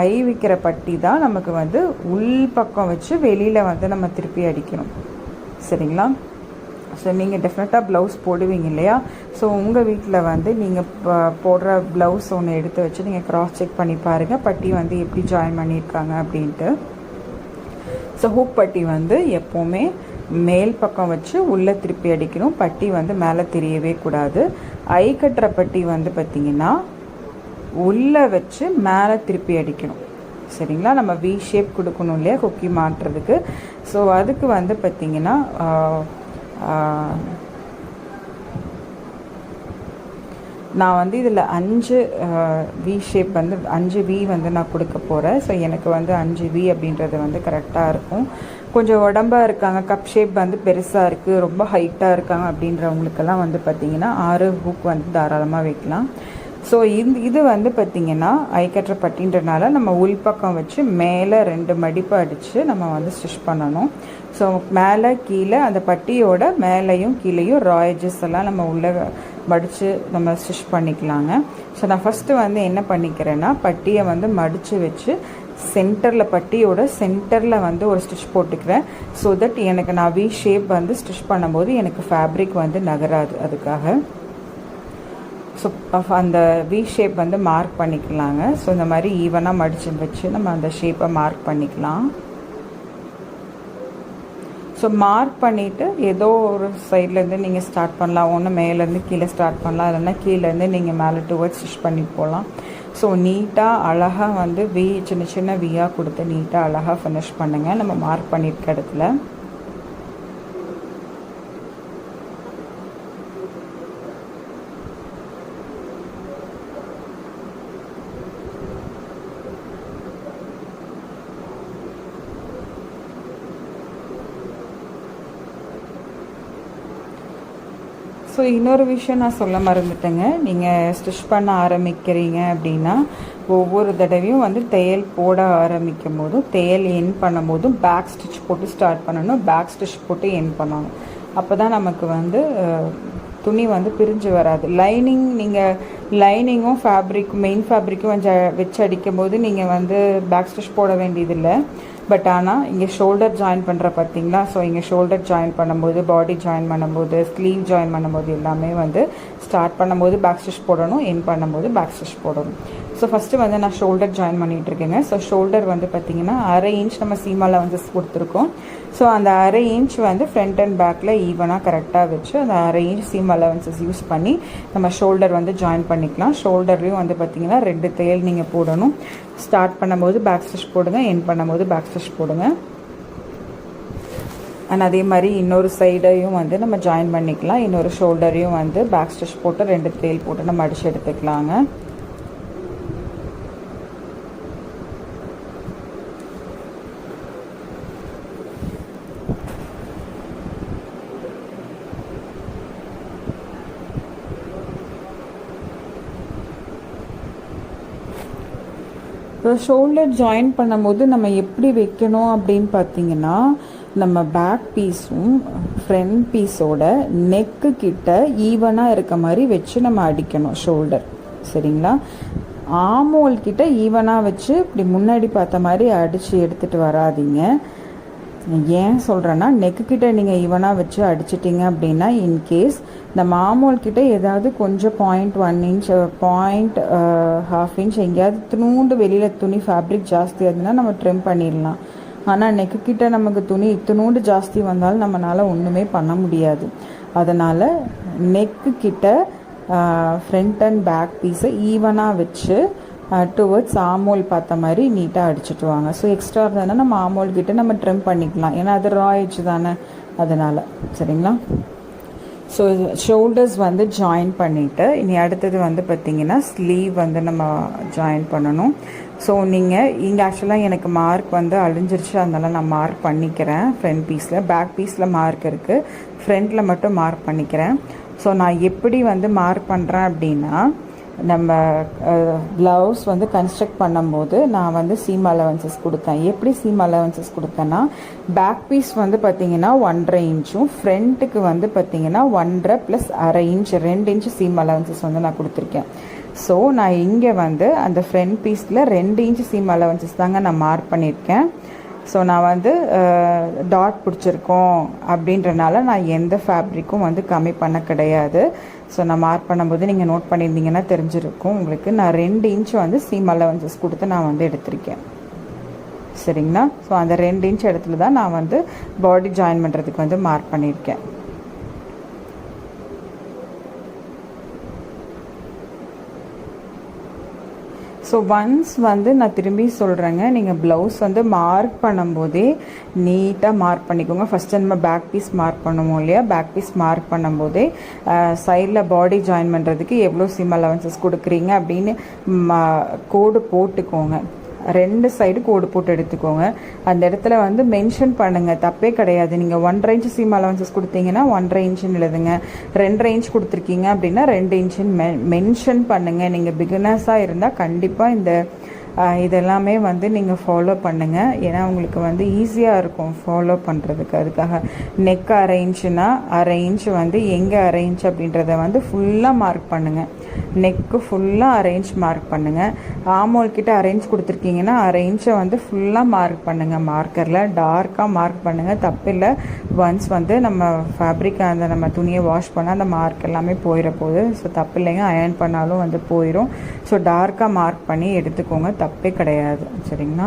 ஐ வைக்கிற பட்டி தான் நமக்கு வந்து உள் பக்கம் வச்சு வெளியில் வந்து நம்ம திருப்பி அடிக்கணும். சரிங்களா. ஸோ நீங்கள் டெஃபினட்டாக ப்ளவுஸ் போடுவீங்க இல்லையா. ஸோ உங்கள் வீட்டில் வந்து நீங்கள் போடுற ப்ளவுஸ் ஒன்று எடுத்து வச்சு நீங்கள் க்ராஸ் செக் பண்ணி பாருங்கள் பட்டி வந்து எப்படி ஜாயின் பண்ணியிருக்காங்க அப்படின்ட்டு. ஸோ ஹூக் பட்டி வந்து எப்போவுமே மேல் பக்கம் வச்சு உள்ளே திருப்பி அடிக்கணும். பட்டி வந்து மேலே தெரியவே கூடாது. ஐ கட்டுற பட்டி வந்து பார்த்திங்கன்னா உள்ளே வச்சு மேலே திருப்பி அடிக்கணும். சரிங்களா. நம்ம வி ஷேப் கொடுக்கணும் இல்லையா கொக்கி மாட்டுறதுக்கு. ஸோ அதுக்கு வந்து பார்த்திங்கன்னா நான் வந்து இதில் 5 வி ஷேப் வந்து 5 வி வந்து நான் கொடுக்க போகிறேன். ஸோ எனக்கு வந்து 5 வி அப்படின்றது வந்து கரெக்டாக இருக்கும். கொஞ்சம் உடம்பாக இருக்காங்க, கப் ஷேப் வந்து பெருசாக இருக்குது, ரொம்ப ஹைட்டாக இருக்காங்க அப்படின்றவங்களுக்கெல்லாம் வந்து பார்த்திங்கன்னா 6 ஹூக் வந்து தாராளமாக வைக்கலாம். ஸோ இது வந்து பார்த்திங்கன்னா ஐக்கற்ற பட்டின்றனால நம்ம உள்பக்கம் வச்சு மேலே 2 மடிப்பு அடித்து நம்ம வந்து ஸ்டிச் பண்ணணும். ஸோ மேலே கீழே அந்த பட்டியோட மேலேயும் கீழேயும் ராயஜஸ் எல்லாம் நம்ம உள்ளே மடித்து நம்ம ஸ்டிச் பண்ணிக்கலாங்க. ஸோ நான் ஃபஸ்ட்டு வந்து என்ன பண்ணிக்கிறேன்னா பட்டியை வந்து மடித்து வச்சு சென்டரில் பட்டியோட சென்டரில் வந்து ஒரு ஸ்டிச் போட்டுக்கிறேன். ஸோ தட் எனக்கு நான் வி ஷேப் வந்து ஸ்டிச் பண்ணும்போது எனக்கு ஃபேப்ரிக் வந்து நகராது. அதுக்காக ஸோ அந்த வி ஷேப் வந்து மார்க் பண்ணிக்கலாங்க. ஸோ இந்த மாதிரி ஈவனாக மடித்து வச்சு நம்ம அந்த ஷேப்பை மார்க் பண்ணிக்கலாம். ஸோ மார்க் பண்ணிவிட்டு ஏதோ ஒரு சைட்லேருந்து நீங்கள் ஸ்டார்ட் பண்ணலாம். ஒன்று மேலேருந்து கீழே ஸ்டார்ட் பண்ணலாம், இல்லைன்னா கீழேருந்து நீங்கள் மேலே டுவர்ட்ஸ் ஸ்டிச் பண்ணிட்டு போகலாம். ஸோ நீட்டாக அழகாக வந்து வி சின்ன சின்ன வியாக கொடுத்து நீட்டாக அழகாக ஃபினிஷ் பண்ணுங்கள் நம்ம மார்க் பண்ணியிருக்க இடத்துல. ஸோ இன்னொரு விஷயம் நான் சொல்ல மறந்துட்டேங்க. நீங்கள் ஸ்டிச் பண்ண ஆரம்பிக்கிறீங்க அப்படின்னா ஒவ்வொரு தடவையும் வந்து தையல் போட ஆரம்பிக்கும் போதும் தையல் என் பண்ணும் போதும் பேக் ஸ்டிச் போட்டு ஸ்டார்ட் பண்ணணும், பேக் ஸ்டிச் போட்டு என் பண்ணணும். அப்போ தான் நமக்கு வந்து துணி வந்து பிரிஞ்சு வராது. நீங்கள் லைனிங்கும் ஃபேப்ரிக்கும் மெயின் ஃபேப்ரிக்கும் வச்சு அடிக்கும் போது நீங்கள் வந்து பேக் ஸ்டிச் போட வேண்டியதில்லை. பட் ஆனால் இங்கே ஷோல்டர் ஜாயின் பண்ணுற பார்த்தீங்களா? ஸோ இங்கே ஷோல்டர் ஜாயின் பண்ணும்போது, பாடி ஜாயின் பண்ணும்போது, ஸ்லீவ் ஜாயின் பண்ணும்போது எல்லாமே வந்து ஸ்டார்ட் பண்ணும்போது பேக் ஸ்டிச் போடணும், என் பண்ணும்போது பேக் ஸ்டிச் போடணும். ஸோ ஃபஸ்ட்டு வந்து நான் ஷோல்டர் ஜாயின் பண்ணிகிட்ருக்கேங்க. ஸோ ஷோல்டர் வந்து பார்த்திங்கன்னா 1/2 இன்ச் நம்ம சீமாவில் வந்து கொடுத்துருக்கோம். ஸோ அந்த 1/2 இன்ச் வந்து ஃப்ரண்ட் அண்ட் பேக்கில் ஈவனாக கரெக்டாக வச்சு அந்த 1/2 இன்ச் சீம் அலவன்சஸ் யூஸ் பண்ணி நம்ம ஷோல்டர் வந்து ஜாயின் பண்ணிக்கலாம். ஷோல்டர்லேயும் வந்து பார்த்திங்கன்னா 2 தையல் நீங்கள் போடணும். ஸ்டார்ட் பண்ணும்போது பேக் ஸ்டிச் போடுங்க, என் பண்ணும்போது பேக் ஸ்டிச் போடுங்க. அண்ட் அதே மாதிரி இன்னொரு சைடையும் வந்து நம்ம ஜாயின் பண்ணிக்கலாம். இன்னொரு ஷோல்டரையும் வந்து பேக் ஸ்டிச் போட்டு 2 தையல் போட்டு நம்ம அடித்து எடுத்துக்கலாங்க. ஷோல்டர் ஜாயின் பண்ணும்போது நம்ம எப்படி வைக்கணும் அப்படின்னு பார்த்தீங்கன்னா, நம்ம பேக் பீஸும் ஃப்ரண்ட் பீஸோட நெக்கு கிட்ட ஈவனாக இருக்க மாதிரி வச்சு நம்ம அடிக்கணும் ஷோல்டர். சரிங்களா? ஆமோல் கிட்ட ஈவனாக வச்சு இப்படி முன்னாடி பார்த்த மாதிரி அடித்து எடுத்துகிட்டு வராதிங்க. ஏன் சொல்கிறேன்னா, நெக்கு கிட்ட நீங்கள் ஈவனாக வச்சு அடிச்சிட்டிங்க அப்படின்னா இன்கேஸ் இந்த மாமூல் கிட்ட ஏதாவது கொஞ்சம் 0.1 இன்ச் 0.5 இன்ச் எங்கேயாவது துணூண்டு வெளியில் துணி ஃபேப்ரிக் ஜாஸ்தி இருந்ததுன்னா நம்ம ட்ரிம் பண்ணிடலாம். ஆனால் நெக்கு கிட்ட நமக்கு துணி இத்தினூண்டு ஜாஸ்தி வந்தாலும் நம்மளால் ஒன்றுமே பண்ண முடியாது. அதனால் நெக்கு கிட்ட ஃப்ரண்ட் அண்ட் பேக் பீஸை ஈவனாக வச்சு டுவர்ட்ஸ் ஆமோல் பார்த்த மாதிரி நீட்டாக அடிச்சுட்டு வாங்க. ஸோ எக்ஸ்ட்ரா இருந்ததுன்னா நம்ம ஆமோல் கிட்ட நம்ம ட்ரிம் பண்ணிக்கலாம், ஏன்னா அது ராய்ச்சு தானே, அதனால். சரிங்களா? ஸோ ஷோல்டர்ஸ் வந்து ஜாயின் பண்ணிவிட்டு இனி அடுத்தது வந்து பார்த்திங்கன்னா ஸ்லீவ் வந்து நம்ம ஜாயின் பண்ணணும். ஸோ நீங்கள் இங்கே ஆக்சுவலாக எனக்கு மார்க் வந்து அழிஞ்சிருச்சு, அதனால் நான் மார்க் பண்ணிக்கிறேன். ஃப்ரண்ட் பீஸில், பேக் பீஸில் மார்க் இருக்குது, ஃப்ரண்ட்டில் மட்டும் மார்க் பண்ணிக்கிறேன். ஸோ நான் எப்படி வந்து மார்க் பண்ணுறேன் அப்படின்னா, நம்ம ப்ளவுஸ் வந்து கன்ஸ்ட்ரக்ட் பண்ணும்போது நான் வந்து சீம் அலவன்சஸ் கொடுத்தேன். எப்படி சீம் அலவன்சஸ் கொடுத்தேன்னா, பேக் பீஸ் வந்து பார்த்திங்கன்னா 1.5 இன்ச்சும் ஃப்ரண்ட்டுக்கு வந்து பார்த்திங்கன்னா 1.5 + 1/2 இன்ச் 2 இன்ச் சீம் அலவன்சஸ் வந்து நான் கொடுத்துருக்கேன். ஸோ நான் இங்கே வந்து அந்த ஃப்ரண்ட் பீஸில் 2 இன்ச் சீம் அலவன்சஸ் தாங்க நான் மார்க் பண்ணியிருக்கேன். ஸோ நான் வந்து டாட் பிடிச்சிருக்கோம் அப்படின்றனால நான் எந்த ஃபேப்ரிக்கும் வந்து கம்மி பண்ண கிடையாது. ஸோ நான் மார்க் பண்ணும்போது நீங்கள் நோட் பண்ணியிருந்தீங்கன்னா தெரிஞ்சிருக்கும் உங்களுக்கு. நான் 2 இன்ச் வந்து சீம் அலவன்சஸ் கொடுத்து நான் வந்து எடுத்திருக்கேன். சரிங்களா? ஸோ அந்த 2 இன்ச் இடத்துல தான் நான் வந்து பாடி ஜாயின் பண்ணுறதுக்கு வந்து மார்க் பண்ணியிருக்கேன். ஸோ ஸோ ஒன்ஸ் வந்து நான் திரும்பி சொல்கிறேங்க, நீங்கள் ப்ளவுஸ் வந்து மார்க் பண்ணும்போதே நீட்டாக மார்க் பண்ணிக்கோங்க. ஃபஸ்ட்டு நம்ம பேக் பீஸ் மார்க் பண்ணுவோம் இல்லையா, பேக் பீஸ் மார்க் பண்ணும்போதே சைடில் பாடி ஜாயின் பண்ணுறதுக்கு எவ்வளோ சீம் அலவன்சஸ் கொடுக்குறீங்க அப்படின்னு கோடு போட்டுக்கோங்க. 2 சைடு கோடு போட்டு எடுத்துக்கோங்க. அந்த இடத்துல வந்து மென்ஷன் பண்ணுங்கள், தப்பே கிடையாது. நீங்கள் 1.5 இன்ச் சீம் அலவன்சஸ் கொடுத்தீங்கன்னா 1.5 இன்ச்சுன்னு எழுதுங்க. 2.5 இன்ச் கொடுத்துருக்கீங்க அப்படின்னா 2 இன்ச்சுன்னு மென்ஷன் பண்ணுங்கள். நீங்கள் பிகினர்ஸாக இருந்தால் கண்டிப்பாக இந்த இதெல்லாமே வந்து நீங்கள் ஃபாலோ பண்ணுங்கள். ஏன்னா உங்களுக்கு வந்து ஈஸியாக இருக்கும் ஃபாலோ பண்ணுறதுக்கு. அதுக்காக நெக் 1/2 இன்ச்சுனா 1/2 இன்ச் வந்து எங்கே 1/2 இன்ச் அப்படின்றத வந்து ஃபுல்லாக மார்க் பண்ணுங்கள். நெக்கு ஃபுல்லாக 1/2 இன்ச் மார்க் பண்ணுங்கள். ஆமோல் கிட்ட 1/2 இன்ச் கொடுத்துருக்கீங்கன்னா 1/2 இன்ச்சை வந்து ஃபுல்லாக மார்க் பண்ணுங்கள். மார்க்கரில் டார்க்காக மார்க் பண்ணுங்கள், தப்பில்லை. ஒன்ஸ் வந்து நம்ம ஃபேப்ரிக் அந்த நம்ம துணியை வாஷ் பண்ணால் அந்த மார்க் எல்லாமே போயிட போகுது. ஸோ தப்பில்லைங்க, அயர்ன் பண்ணாலும் வந்து போயிடும். ஸோ டார்க்காக மார்க் பண்ணி எடுத்துக்கோங்க, தப்பே கிடையாது. சரிங்களா?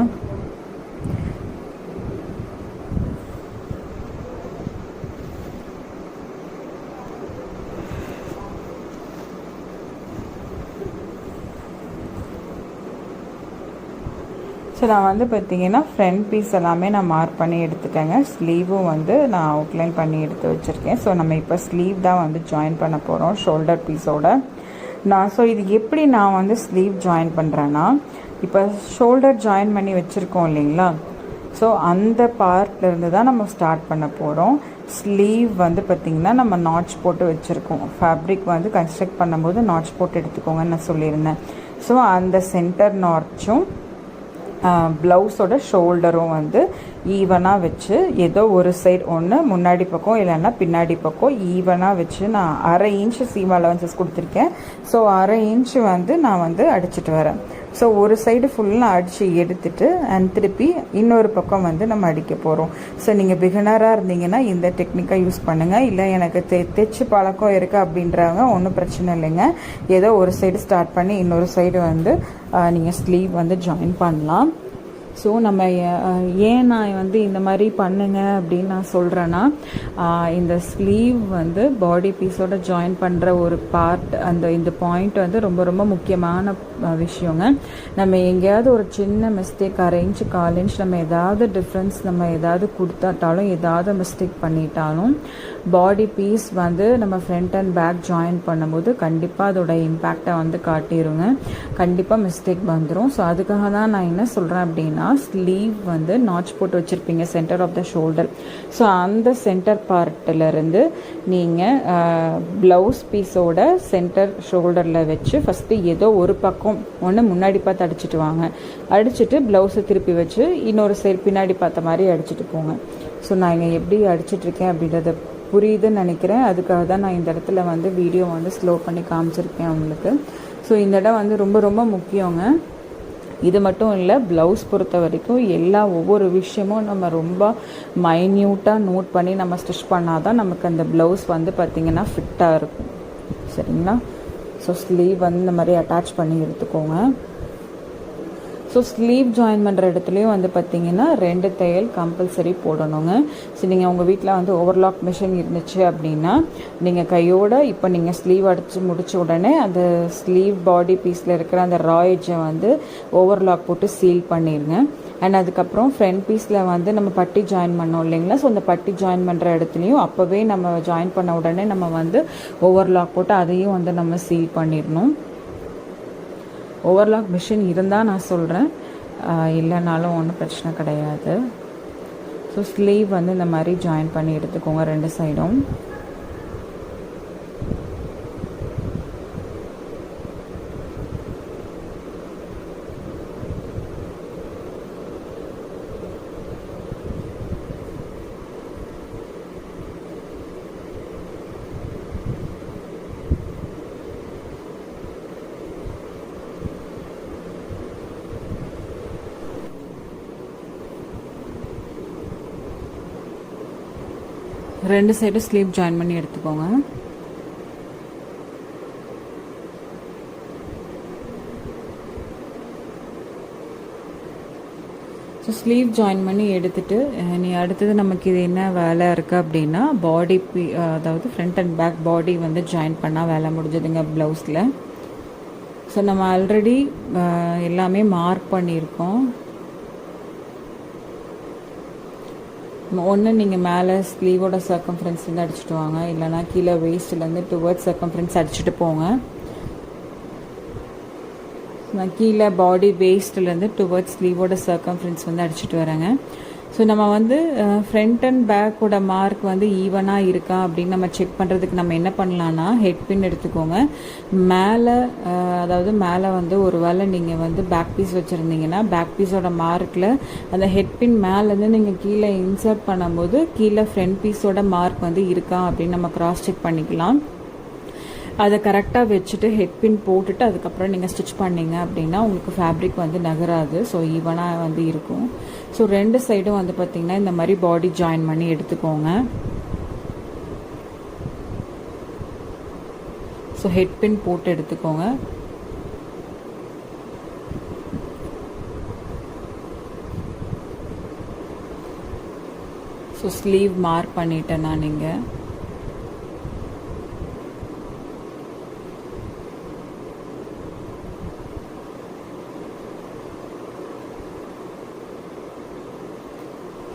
ஸோ நான் வந்து பார்த்திங்கன்னா ஃப்ரண்ட் பீஸ் எல்லாமே நான் மார்க் பண்ணி எடுத்துட்டேங்க. ஸ்லீவும் வந்து நான் அவுட்லைன் பண்ணி எடுத்து வச்சுருக்கேன். ஸோ நம்ம இப்போ ஸ்லீவ் தான் வந்து ஜாயின் பண்ண போகிறோம் ஷோல்டர் பீஸோட. ஸோ இது எப்படி நான் வந்து ஸ்லீவ் ஜாயின் பண்ணுறேன்னா, இப்போ ஷோல்டர் ஜாயின் பண்ணி வச்சுருக்கோம் இல்லைங்களா, ஸோ அந்த பார்ட்லேருந்து தான் நம்ம ஸ்டார்ட் பண்ண போகிறோம். ஸ்லீவ் வந்து பார்த்திங்கன்னா நம்ம நாட்ச் போட்டு வச்சுருக்கோம். ஃபேப்ரிக் வந்து கன்ஸ்ட்ரக்ட் பண்ணும்போது நாட்ச் போட்டு எடுத்துக்கோங்கன்னு நான் சொல்லியிருந்தேன். ஸோ அந்த சென்டர் நாட்சும் ப்ளவுஸோட ஷோல்டரும் வந்து ஈவனாக வச்சு, ஏதோ ஒரு சைடு ஒன்று முன்னாடி பக்கம் இல்லைன்னா பின்னாடி பக்கம் ஈவனாக வச்சு நான் 1/2 இன்ச் சீம் அலவன்சஸ் கொடுத்துருக்கேன். ஸோ 1/2 இன்ச் வந்து நான் வந்து அடிச்சுட்டு வரேன். ஸோ ஒரு சைடு ஃபுல்லாக அடித்து எடுத்துட்டு அண்ட் திருப்பி இன்னொரு பக்கம் வந்து நம்ம அடிக்க போகிறோம். ஸோ நீங்கள் பிகினராக இருந்தீங்கன்னா இந்த டெக்னிக்கை யூஸ் பண்ணுங்கள். இல்லை எனக்கு தைச்சு பழக்கம் இருக்குது அப்படின்றவங்க ஒன்றும் பிரச்சனை இல்லைங்க. ஏதோ ஒரு சைடு ஸ்டார்ட் பண்ணி இன்னொரு சைடு வந்து நீங்கள் ஸ்லீவ் வந்து ஜாயின் பண்ணலாம். ஸோ நம்ம ஏன் நான் வந்து இந்த மாதிரி பண்ணுங்க அப்படின்னு நான் சொல்கிறேன்னா, இந்த ஸ்லீவ் வந்து பாடி பீஸோட ஜாயின் பண்ணுற ஒரு பார்ட், இந்த பாயிண்ட் வந்து ரொம்ப ரொம்ப முக்கியமான விஷயங்க. நம்ம எங்கேயாவது ஒரு சின்ன மிஸ்டேக் 1/2 இன்ச் 1/4 இன்ச் நம்ம ஏதாவது டிஃப்ரென்ஸ் நம்ம ஏதாவது கொடுத்தாட்டாலும், ஏதாவது மிஸ்டேக் பண்ணிட்டாலும், பாடி பீஸ் வந்து நம்ம ஃப்ரண்ட் அண்ட் பேக் ஜாயின் பண்ணும்போது கண்டிப்பாக அதோட இம்பேக்டை வந்து காட்டிடுங்க. கண்டிப்பாக மிஸ்டேக் வந்துடும். ஸோ அதுக்காக தான் நான் என்ன சொல்கிறேன் அப்படின்னா, ஸ்லீவ் வந்து நாட்ச் போட்டு வச்சுருப்பீங்க centre of the shoulder. So அந்த சென்டர் பார்ட்டிலருந்து நீங்கள் ப்ளவுஸ் பீஸோட சென்டர் ஷோல்டரில் வச்சு ஃபஸ்ட்டு ஏதோ ஒரு பக்கம் ஒன்று முன்னாடி பார்த்து அடிச்சுட்டு வாங்க. அடிச்சுட்டு ப்ளவுஸை திருப்பி வச்சு இன்னொரு சைடு பின்னாடி பார்த்த மாதிரி அடிச்சுட்டு போங்க. ஸோ நான் இங்கே எப்படி அடிச்சிட்ருக்கேன் அப்படின்றத புரியுதுன்னு நினைக்கிறேன். அதுக்காக தான் நான் இந்த இடத்துல வந்து வீடியோ வந்து ஸ்லோ பண்ணி காமிச்சிருக்கேன் உங்களுக்கு. ஸோ இந்த இடம் வந்து ரொம்ப ரொம்ப முக்கியங்க. இது மட்டும் இல்லை, ப்ளவுஸ் பொறுத்த வரைக்கும் ஒவ்வொரு விஷயமும் நம்ம ரொம்ப மைன்யூட்டாக நோட் பண்ணி நம்ம ஸ்டிச் பண்ணால் தான் நமக்கு அந்த ப்ளவுஸ் வந்து பார்த்திங்கன்னா ஃபிட்டாக இருக்கும். சரிங்களா? ஸோ ஸ்லீவ் வந்து இந்த மாதிரி அட்டாச் பண்ணி எடுத்துக்கோங்க. ஸோ ஸ்லீவ் ஜாயின் பண்ணுற இடத்துலையும் வந்து பார்த்திங்கன்னா 2 தையல் கம்பல்சரி போடணுங்க. ஸோ நீங்கள் உங்கள் வீட்டில் வந்து ஓவர்லாக் மிஷின் இருந்துச்சு அப்படின்னா நீங்கள் கையோட இப்போ நீங்கள் ஸ்லீவ் அடித்து முடித்த உடனே அந்த ஸ்லீவ் பாடி பீஸில் இருக்கிற அந்த ராய்ஜை வந்து ஓவர்லாக் போட்டு சீல் பண்ணிடுங்க. அண்ட் அதுக்கப்புறம் ஃப்ரண்ட் பீஸில் வந்து நம்ம பட்டி ஜாயின் பண்ணோம் இல்லைங்களா, ஸோ அந்த பட்டி ஜாயின் பண்ணுற இடத்துலையும் அப்போவே நம்ம ஜாயின் பண்ண உடனே நம்ம வந்து ஓவர்லாக் போட்டு அதையும் வந்து நம்ம சீல் பண்ணிடணும். ஓவர்லாக் மிஷின் இருந்தால் நான் சொல்கிறேன், இல்லைனாலும் ஒன்றும் பிரச்சனை கிடையாது. ஸோ ஸ்லீவ் வந்து இந்த மாதிரி ஜாயின் பண்ணி எடுத்துக்கோங்க 2 சைடும். ரெண்டு சைடு ஸ்லீவ் ஜாயின் பண்ணி எடுத்துக்கோங்க. ஸோ ஸ்லீவ் ஜாயின் பண்ணி எடுத்துட்டு நீ அடுத்தது நமக்கு இது என்ன வேலை இருக்குது அப்படின்னா, பாடி அதாவது ஃப்ரண்ட் அண்ட் பேக் பாடி வந்து ஜாயின் பண்ணால் வேலை முடிஞ்சதுங்க ப்ளவுஸில்.
ஸோ நம்ம ஆல்ரெடி எல்லாமே மார்க் பண்ணியிருக்கோம். ஒன்று நீங்கள் மேலே ஸ்லீவோட சர்க்கம்ஃபரன்ஸ்லேருந்து அடிச்சுட்டு வாங்க, இல்லைனா கீழே வேஸ்ட்லேருந்து டுவர்ட்ஸ் சர்க்கம்ஃபரன்ஸ் அடிச்சுட்டு போங்க. நான் கீழே பாடி வேஸ்ட்லேருந்து டுவர்ட்ஸ் ஸ்லீவோட சர்க்கம்ஃபரன்ஸ் வந்து அடிச்சுட்டு வரேங்க. ஸோ நம்ம வந்து ஃப்ரண்ட் அண்ட் பேக்கோட மார்க் வந்து ஈவனாக இருக்கா அப்படின்னு நம்ம செக் பண்ணுறதுக்கு நம்ம என்ன பண்ணலான்னா, ஹெட் பின் எடுத்துக்கோங்க. மேலே அதாவது மேலே வந்து ஒரு வேளை நீங்கள் வந்து பேக் பீஸ் வச்சுருந்தீங்கன்னா பேக் பீஸோட மார்க்கில் அந்த ஹெட் பின் மேலேருந்து நீங்கள் கீழே இன்சர்ட் பண்ணும்போது கீழே ஃப்ரண்ட் பீஸோட மார்க் வந்து இருக்கா அப்படின்னு நம்ம கிராஸ் செக் பண்ணிக்கலாம். அதை கரெக்டாக வச்சுட்டு ஹெட் பின் போட்டுட்டு அதுக்கப்புறம் நீங்கள் ஸ்டிச் பண்ணிங்க அப்படின்னா உங்களுக்கு ஃபேப்ரிக் வந்து நகராது. ஸோ ஈவனாக வந்து இருக்கும். ஸோ ரெண்டு சைடும் வந்து பார்த்திங்கன்னா இந்த மாதிரி பாடி ஜாயின் பண்ணி எடுத்துக்கோங்க. ஸோ ஹெட் பின் போட்டு எடுத்துக்கோங்க. ஸோ ஸ்லீவ் மார்க் பண்ணிட்டேன்னா நீங்கள்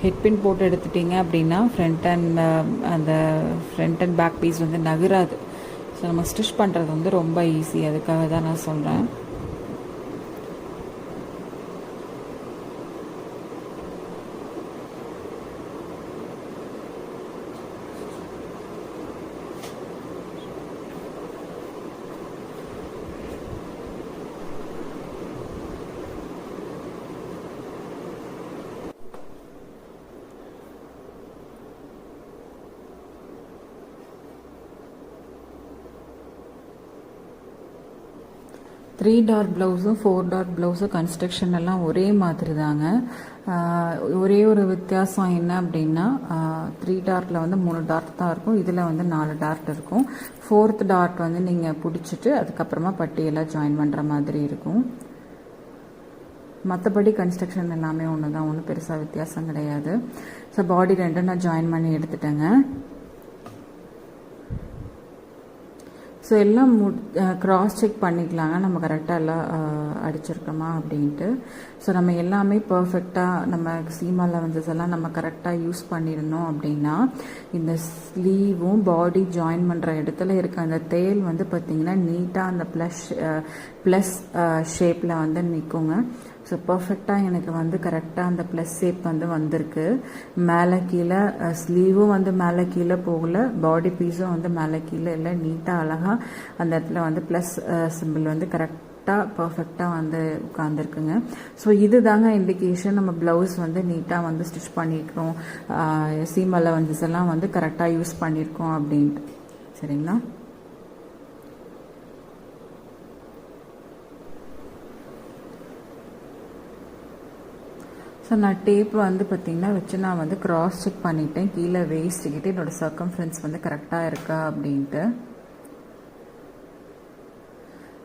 ஹெட் பின் போட்டு எடுத்துட்டிங்க அப்படின்னா ஃப்ரண்ட் அண்ட் பேக் பீஸ் வந்து நகராது. ஸோ நம்ம ஸ்டிச் பண்ணுறது வந்து ரொம்ப ஈஸி. அதுக்காக தான் நான் சொல்கிறேன். த்ரீ டாட் ப்ளவுஸும் 4 டாட் ப்ளவுஸும் கன்ஸ்ட்ரக்ஷன் எல்லாம் ஒரே மாதிரி தாங்க. ஒரே ஒரு வித்தியாசம் என்ன அப்படின்னா 3 டாட்டில் வந்து 3 டாட் தான் இருக்கும். இதில் வந்து 4 டாட் இருக்கும். 4th டாட் வந்து நீங்கள் பிடிச்சிட்டு அதுக்கப்புறமா பட்டியெல்லாம் ஜாயின் பண்ணுற மாதிரி இருக்கும். மற்றபடி கன்ஸ்ட்ரக்ஷன் எல்லாமே ஒன்று தான், ஒன்றும் பெருசாக வித்தியாசம் கிடையாது. ஸோ பாடி ரெண்டும் நான் ஜாயின் பண்ணி எடுத்துட்டேங்க. ஸோ எல்லாம் க்ராஸ் செக் பண்ணிக்கலாங்க, நம்ம கரெக்டாக எல்லாம் அடிச்சிருக்கோமா அப்படின்ட்டு. ஸோ நம்ம எல்லாமே பர்ஃபெக்டாக நம்ம சீம் அலவன்சஸ் எல்லாம் நம்ம கரெக்டாக யூஸ் பண்ணியிருந்தோம் அப்படின்னா இந்த ஸ்லீவும் பாடி ஜாயின் பண்ணுற இடத்துல இருக்க அந்த தேல் வந்து பார்த்திங்கன்னா நீட்டாக அந்த ப்ளஸ் ஷேப்பில் வந்து நிற்குங்க. ஸோ பர்ஃபெக்டாக எனக்கு வந்து கரெக்டாக அந்த ப்ளஸ் ஷேப் வந்து வந்திருக்கு. மேலே கீழே ஸ்லீவும் வந்து மேலே கீழே போகல, பாடி பீஸும் வந்து மேலே கீழே இல்லை, நீட்டாக அழகாக அந்த இடத்துல வந்து ப்ளஸ் சிம்பிள் வந்து கரெக்டாக பர்ஃபெக்டாக வந்து உட்காந்துருக்குங்க. ஸோ இது தாங்க இண்டிகேஷன் நம்ம ப்ளவுஸ் வந்து நீட்டாக வந்து ஸ்டிச் பண்ணியிருக்கோம், சீம் அலவன்சஸ் எல்லாம் வந்து கரெக்டாக யூஸ் பண்ணியிருக்கோம் அப்படின்ட்டு. சரிங்களா? ஸோ நான் டேப் வந்து பார்த்திங்கன்னா வச்சு நான் வந்து க்ராஸ் செக் பண்ணிட்டேன். கீழே வேஸ்ட்டுக்கிட்டு என்னோடய சர்க்கம்ஃபரன்ஸ் வந்து கரெக்டாக இருக்கா அப்படின்ட்டு.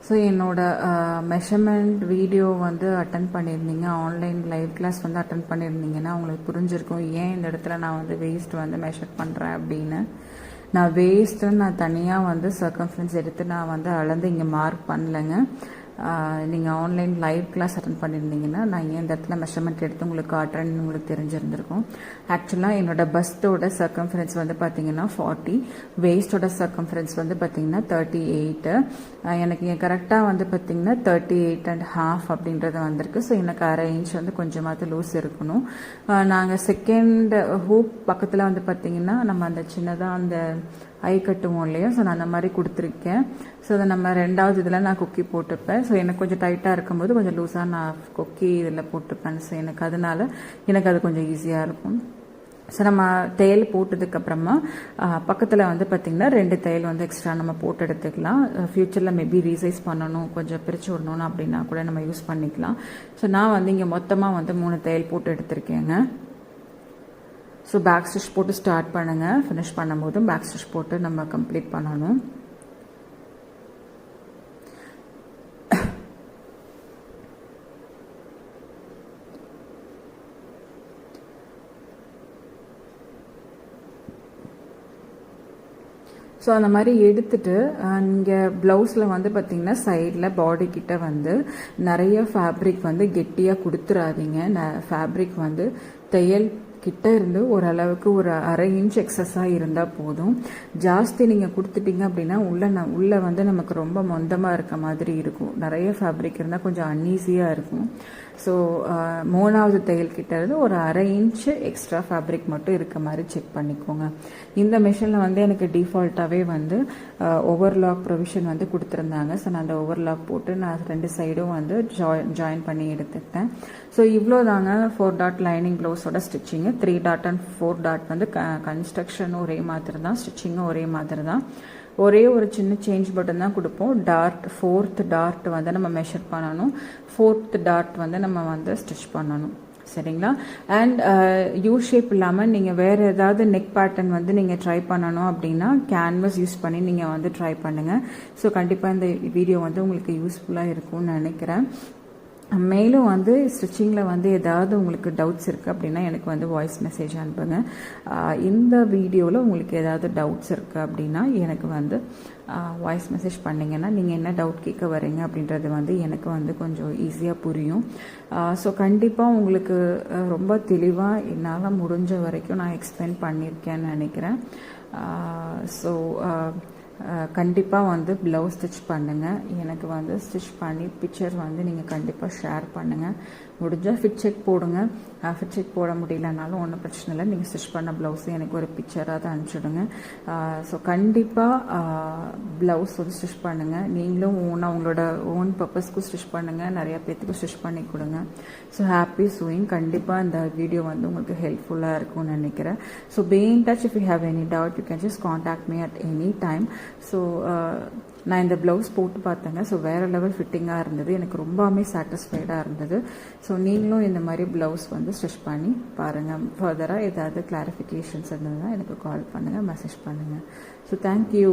ஸோ என்னோட மெஷர்மெண்ட் வீடியோ வந்து அட்டன் பண்ணியிருந்தீங்க, ஆன்லைன் லைவ் கிளாஸ் வந்து அட்டன் பண்ணியிருந்தீங்கன்னா உங்களுக்கு புரிஞ்சிருக்கும் ஏன் இந்த இடத்துல நான் வந்து வேஸ்ட் வந்து மெஷர் பண்ணுறேன் அப்படின்னு. நான் வேஸ்ட்டுன்னு நான் தனியாக வந்து சர்க்கம்ஃபரன்ஸ் எடுத்து நான் வந்து அளந்து இங்கே மார்க் பண்ணலைங்க. நீங்கள் ஆன்லைன் லைவ் கிளாஸ் அட்டன் பண்ணியிருந்தீங்கன்னா நான் ஏன் இந்த இடத்துல மெஷர்மெண்ட் எடுத்து உங்களுக்கு காட்டுறேன்னு உங்களுக்கு தெரிஞ்சிருந்திருக்கும். ஆக்சுவலாக என்னோடய பஸ்ட்டோட சர்க்கம்ஃபரன்ஸ் வந்து பார்த்திங்கன்னா 40, வேஸ்ட்டோட சர்க்கம்ஃபரன்ஸ் வந்து பார்த்திங்கன்னா 38. எனக்கு இங்கே கரெக்டாக வந்து பார்த்திங்கன்னா 38.5 அப்படின்றது வந்திருக்கு. ஸோ எனக்கு அரை இன்ச் வந்து கொஞ்சமாவது லூஸ் இருக்கணும். நாங்கள் செகண்ட் ஹூப் பக்கத்தில் வந்து பார்த்திங்கன்னா நம்ம அந்த சின்னதாக அந்த ஐ கட்டுவோம் இல்லையா, ஸோ நான் அந்த மாதிரி கொடுத்துருக்கேன். ஸோ அதை நம்ம ரெண்டாவது இதில் நான் கொக்கி போட்டுப்பேன். ஸோ எனக்கு கொஞ்சம் டைட்டாக இருக்கும்போது கொஞ்சம் லூஸாக நான் கொக்கி இதில் போட்டுப்பேன். ஸோ எனக்கு அதனால எனக்கு அது கொஞ்சம் ஈஸியாக இருக்கும். ஸோ நம்ம தையல் போட்டதுக்கப்புறமா பக்கத்தில் வந்து பார்த்திங்கன்னா 2 தையல் வந்து எக்ஸ்ட்ரா நம்ம போட்டு எடுத்துக்கலாம். ஃப்யூச்சரில் மேபி ரீசைஸ் பண்ணணும், கொஞ்சம் பிரித்து விடணும் அப்படின்னா கூட நம்ம யூஸ் பண்ணிக்கலாம். ஸோ நான் வந்து இங்கே மொத்தமாக வந்து 3 தையல் போட்டு எடுத்திருக்கேங்க. ஸோ பேக் ஸ்டிச் போட்டு ஸ்டார்ட் பண்ணுங்கள். ஃபினிஷ் பண்ணும்போதும் பேக் ஸ்டிச் போட்டு நம்ம கம்ப்ளீட் பண்ணணும்.
ஸோ அந்த மாதிரி எடுத்துட்டு இங்கே ப்ளவுஸில் வந்து பார்த்திங்கன்னா சைடில் பாடி கிட்ட வந்து நிறைய ஃபேப்ரிக் வந்து கெட்டியாக கொடுத்துறாதீங்க. ஃபேப்ரிக் வந்து தையல் கிட்ட இருந்து ஓரளவுக்கு ஒரு 1/2 இன்ச் எக்ஸஸாக இருந்தால் போதும். ஜாஸ்தி நீங்கள் கொடுத்துட்டீங்க அப்படின்னா உள்ளே வந்து நமக்கு ரொம்ப மொந்தமாக இருக்க மாதிரி இருக்கும். நிறைய ஃபேப்ரிக் இருந்தால் கொஞ்சம் அன்ஈஸியாக இருக்கும். ஸோ 3வது தையல் கிட்ட இருந்து ஒரு 1/2 இன்ச்சு எக்ஸ்ட்ரா ஃபேப்ரிக் மட்டும் இருக்க மாதிரி செக் பண்ணிக்கோங்க. இந்த மிஷினில் வந்து எனக்கு டிஃபால்ட்டாகவே வந்து ஓவர்லாக் ப்ரொவிஷன் வந்து கொடுத்துருந்தாங்க. ஸோ நான் அந்த ஓவர்லாக் போட்டு நான் 2 சைடும் வந்து ஜாயின் பண்ணி எடுத்துக்கிட்டேன். ஸோ இவ்வளோ தாங்க 4 டாட் லைனிங் ப்ளவுஸோட ஸ்டிச்சிங்கு. 3 டாட் அண்ட் 4 டாட் வந்து கன்ஸ்ட்ரக்ஷனும் ஒரே மாதிரி தான், ஸ்டிச்சிங்கும் ஒரே மாதிரி தான். ஒரே ஒரு சின்ன சேஞ்ச் பட்டன் தான் கொடுப்போம். 4th டாட் வந்து நம்ம மெஷர் பண்ணணும், 4th டாட் வந்து நம்ம வந்து ஸ்டிச் பண்ணணும். சரிங்களா? அண்ட் யூ ஷேப் இல்லாமல் நீங்கள் வேறு ஏதாவது நெக் பேட்டர்ன் வந்து நீங்கள் ட்ரை பண்ணணும் அப்படின்னா கேன்வஸ் யூஸ் பண்ணி நீங்கள் வந்து ட்ரை பண்ணுங்கள். ஸோ கண்டிப்பாக இந்த வீடியோ வந்து உங்களுக்கு யூஸ்ஃபுல்லாக இருக்கும்னு நினைக்கிறேன். மேலும் வந்து ஸ்டிச்சிங்கில் வந்து ஏதாவது உங்களுக்கு டவுட்ஸ் இருக்குது அப்படின்னா எனக்கு வந்து வாய்ஸ் மெசேஜ் அனுப்புங்க. இந்த வீடியோவில் உங்களுக்கு ஏதாவது டவுட்ஸ் இருக்குது அப்படின்னா எனக்கு வந்து வாய்ஸ் மெசேஜ் பண்ணிங்கன்னா நீங்கள் என்ன டவுட் கேட்க வரீங்க அப்படின்றது வந்து எனக்கு வந்து கொஞ்சம் ஈஸியாக புரியும். ஸோ கண்டிப்பாக உங்களுக்கு ரொம்ப தெளிவாக என்னால் முடிஞ்ச வரைக்கும் நான் எக்ஸ்பிளைன் பண்ணியிருக்கேன்னு நினைக்கிறேன். ஸோ கண்டிப்பாக வந்து ப்ளவுஸ் ஸ்டிச் பண்ணுங்கள். எனக்கு வந்து ஸ்டிச் பண்ணி பிக்சர் வந்து நீங்கள் கண்டிப்பாக ஷேர் பண்ணுங்கள். முடிஞ்சால் ஃபிட் செக் போடுங்க. ஃபிட் செக் போட முடியலனாலும் ஒன்றும் பிரச்சனை இல்லை. நீங்கள் ஸ்டிச் பண்ண ப்ளவுஸு எனக்கு ஒரு பிக்சராக தான் அனுப்பிச்சுடுங்க. ஸோ கண்டிப்பாக ப்ளவுஸ் வந்து ஸ்டிச் பண்ணுங்கள். நீங்களும் உங்களோட ஓன் பர்பஸ்க்கும் ஸ்டிச் பண்ணுங்கள், நிறையா பேர்த்துக்கும் ஸ்டிச் பண்ணி கொடுங்க. So happy chewing. கண்டிப்பாக இந்த வீடியோ வந்து உங்களுக்கு ஹெல்ப்ஃபுல்லாக இருக்கும்னு நினைக்கிறேன். So be in touch. If you have any doubt you can just contact me at any time. So நான் இந்த ப்ளவுஸ் போட்டு பார்த்தேங்க. ஸோ வேறு லெவல் ஃபிட்டிங்காக இருந்தது, எனக்கு ரொம்பவுமே சாட்டிஸ்ஃபைடாக இருந்தது. ஸோ நீங்களும் இந்த மாதிரி ப்ளவுஸ் வந்து ஸ்டிச் பண்ணி பாருங்கள். ஃபர்தராக ஏதாவது கிளாரிஃபிகேஷன்ஸ் இருந்ததுன்னா எனக்கு கால் பண்ணுங்கள், மெசேஜ் பண்ணுங்கள். So thank you.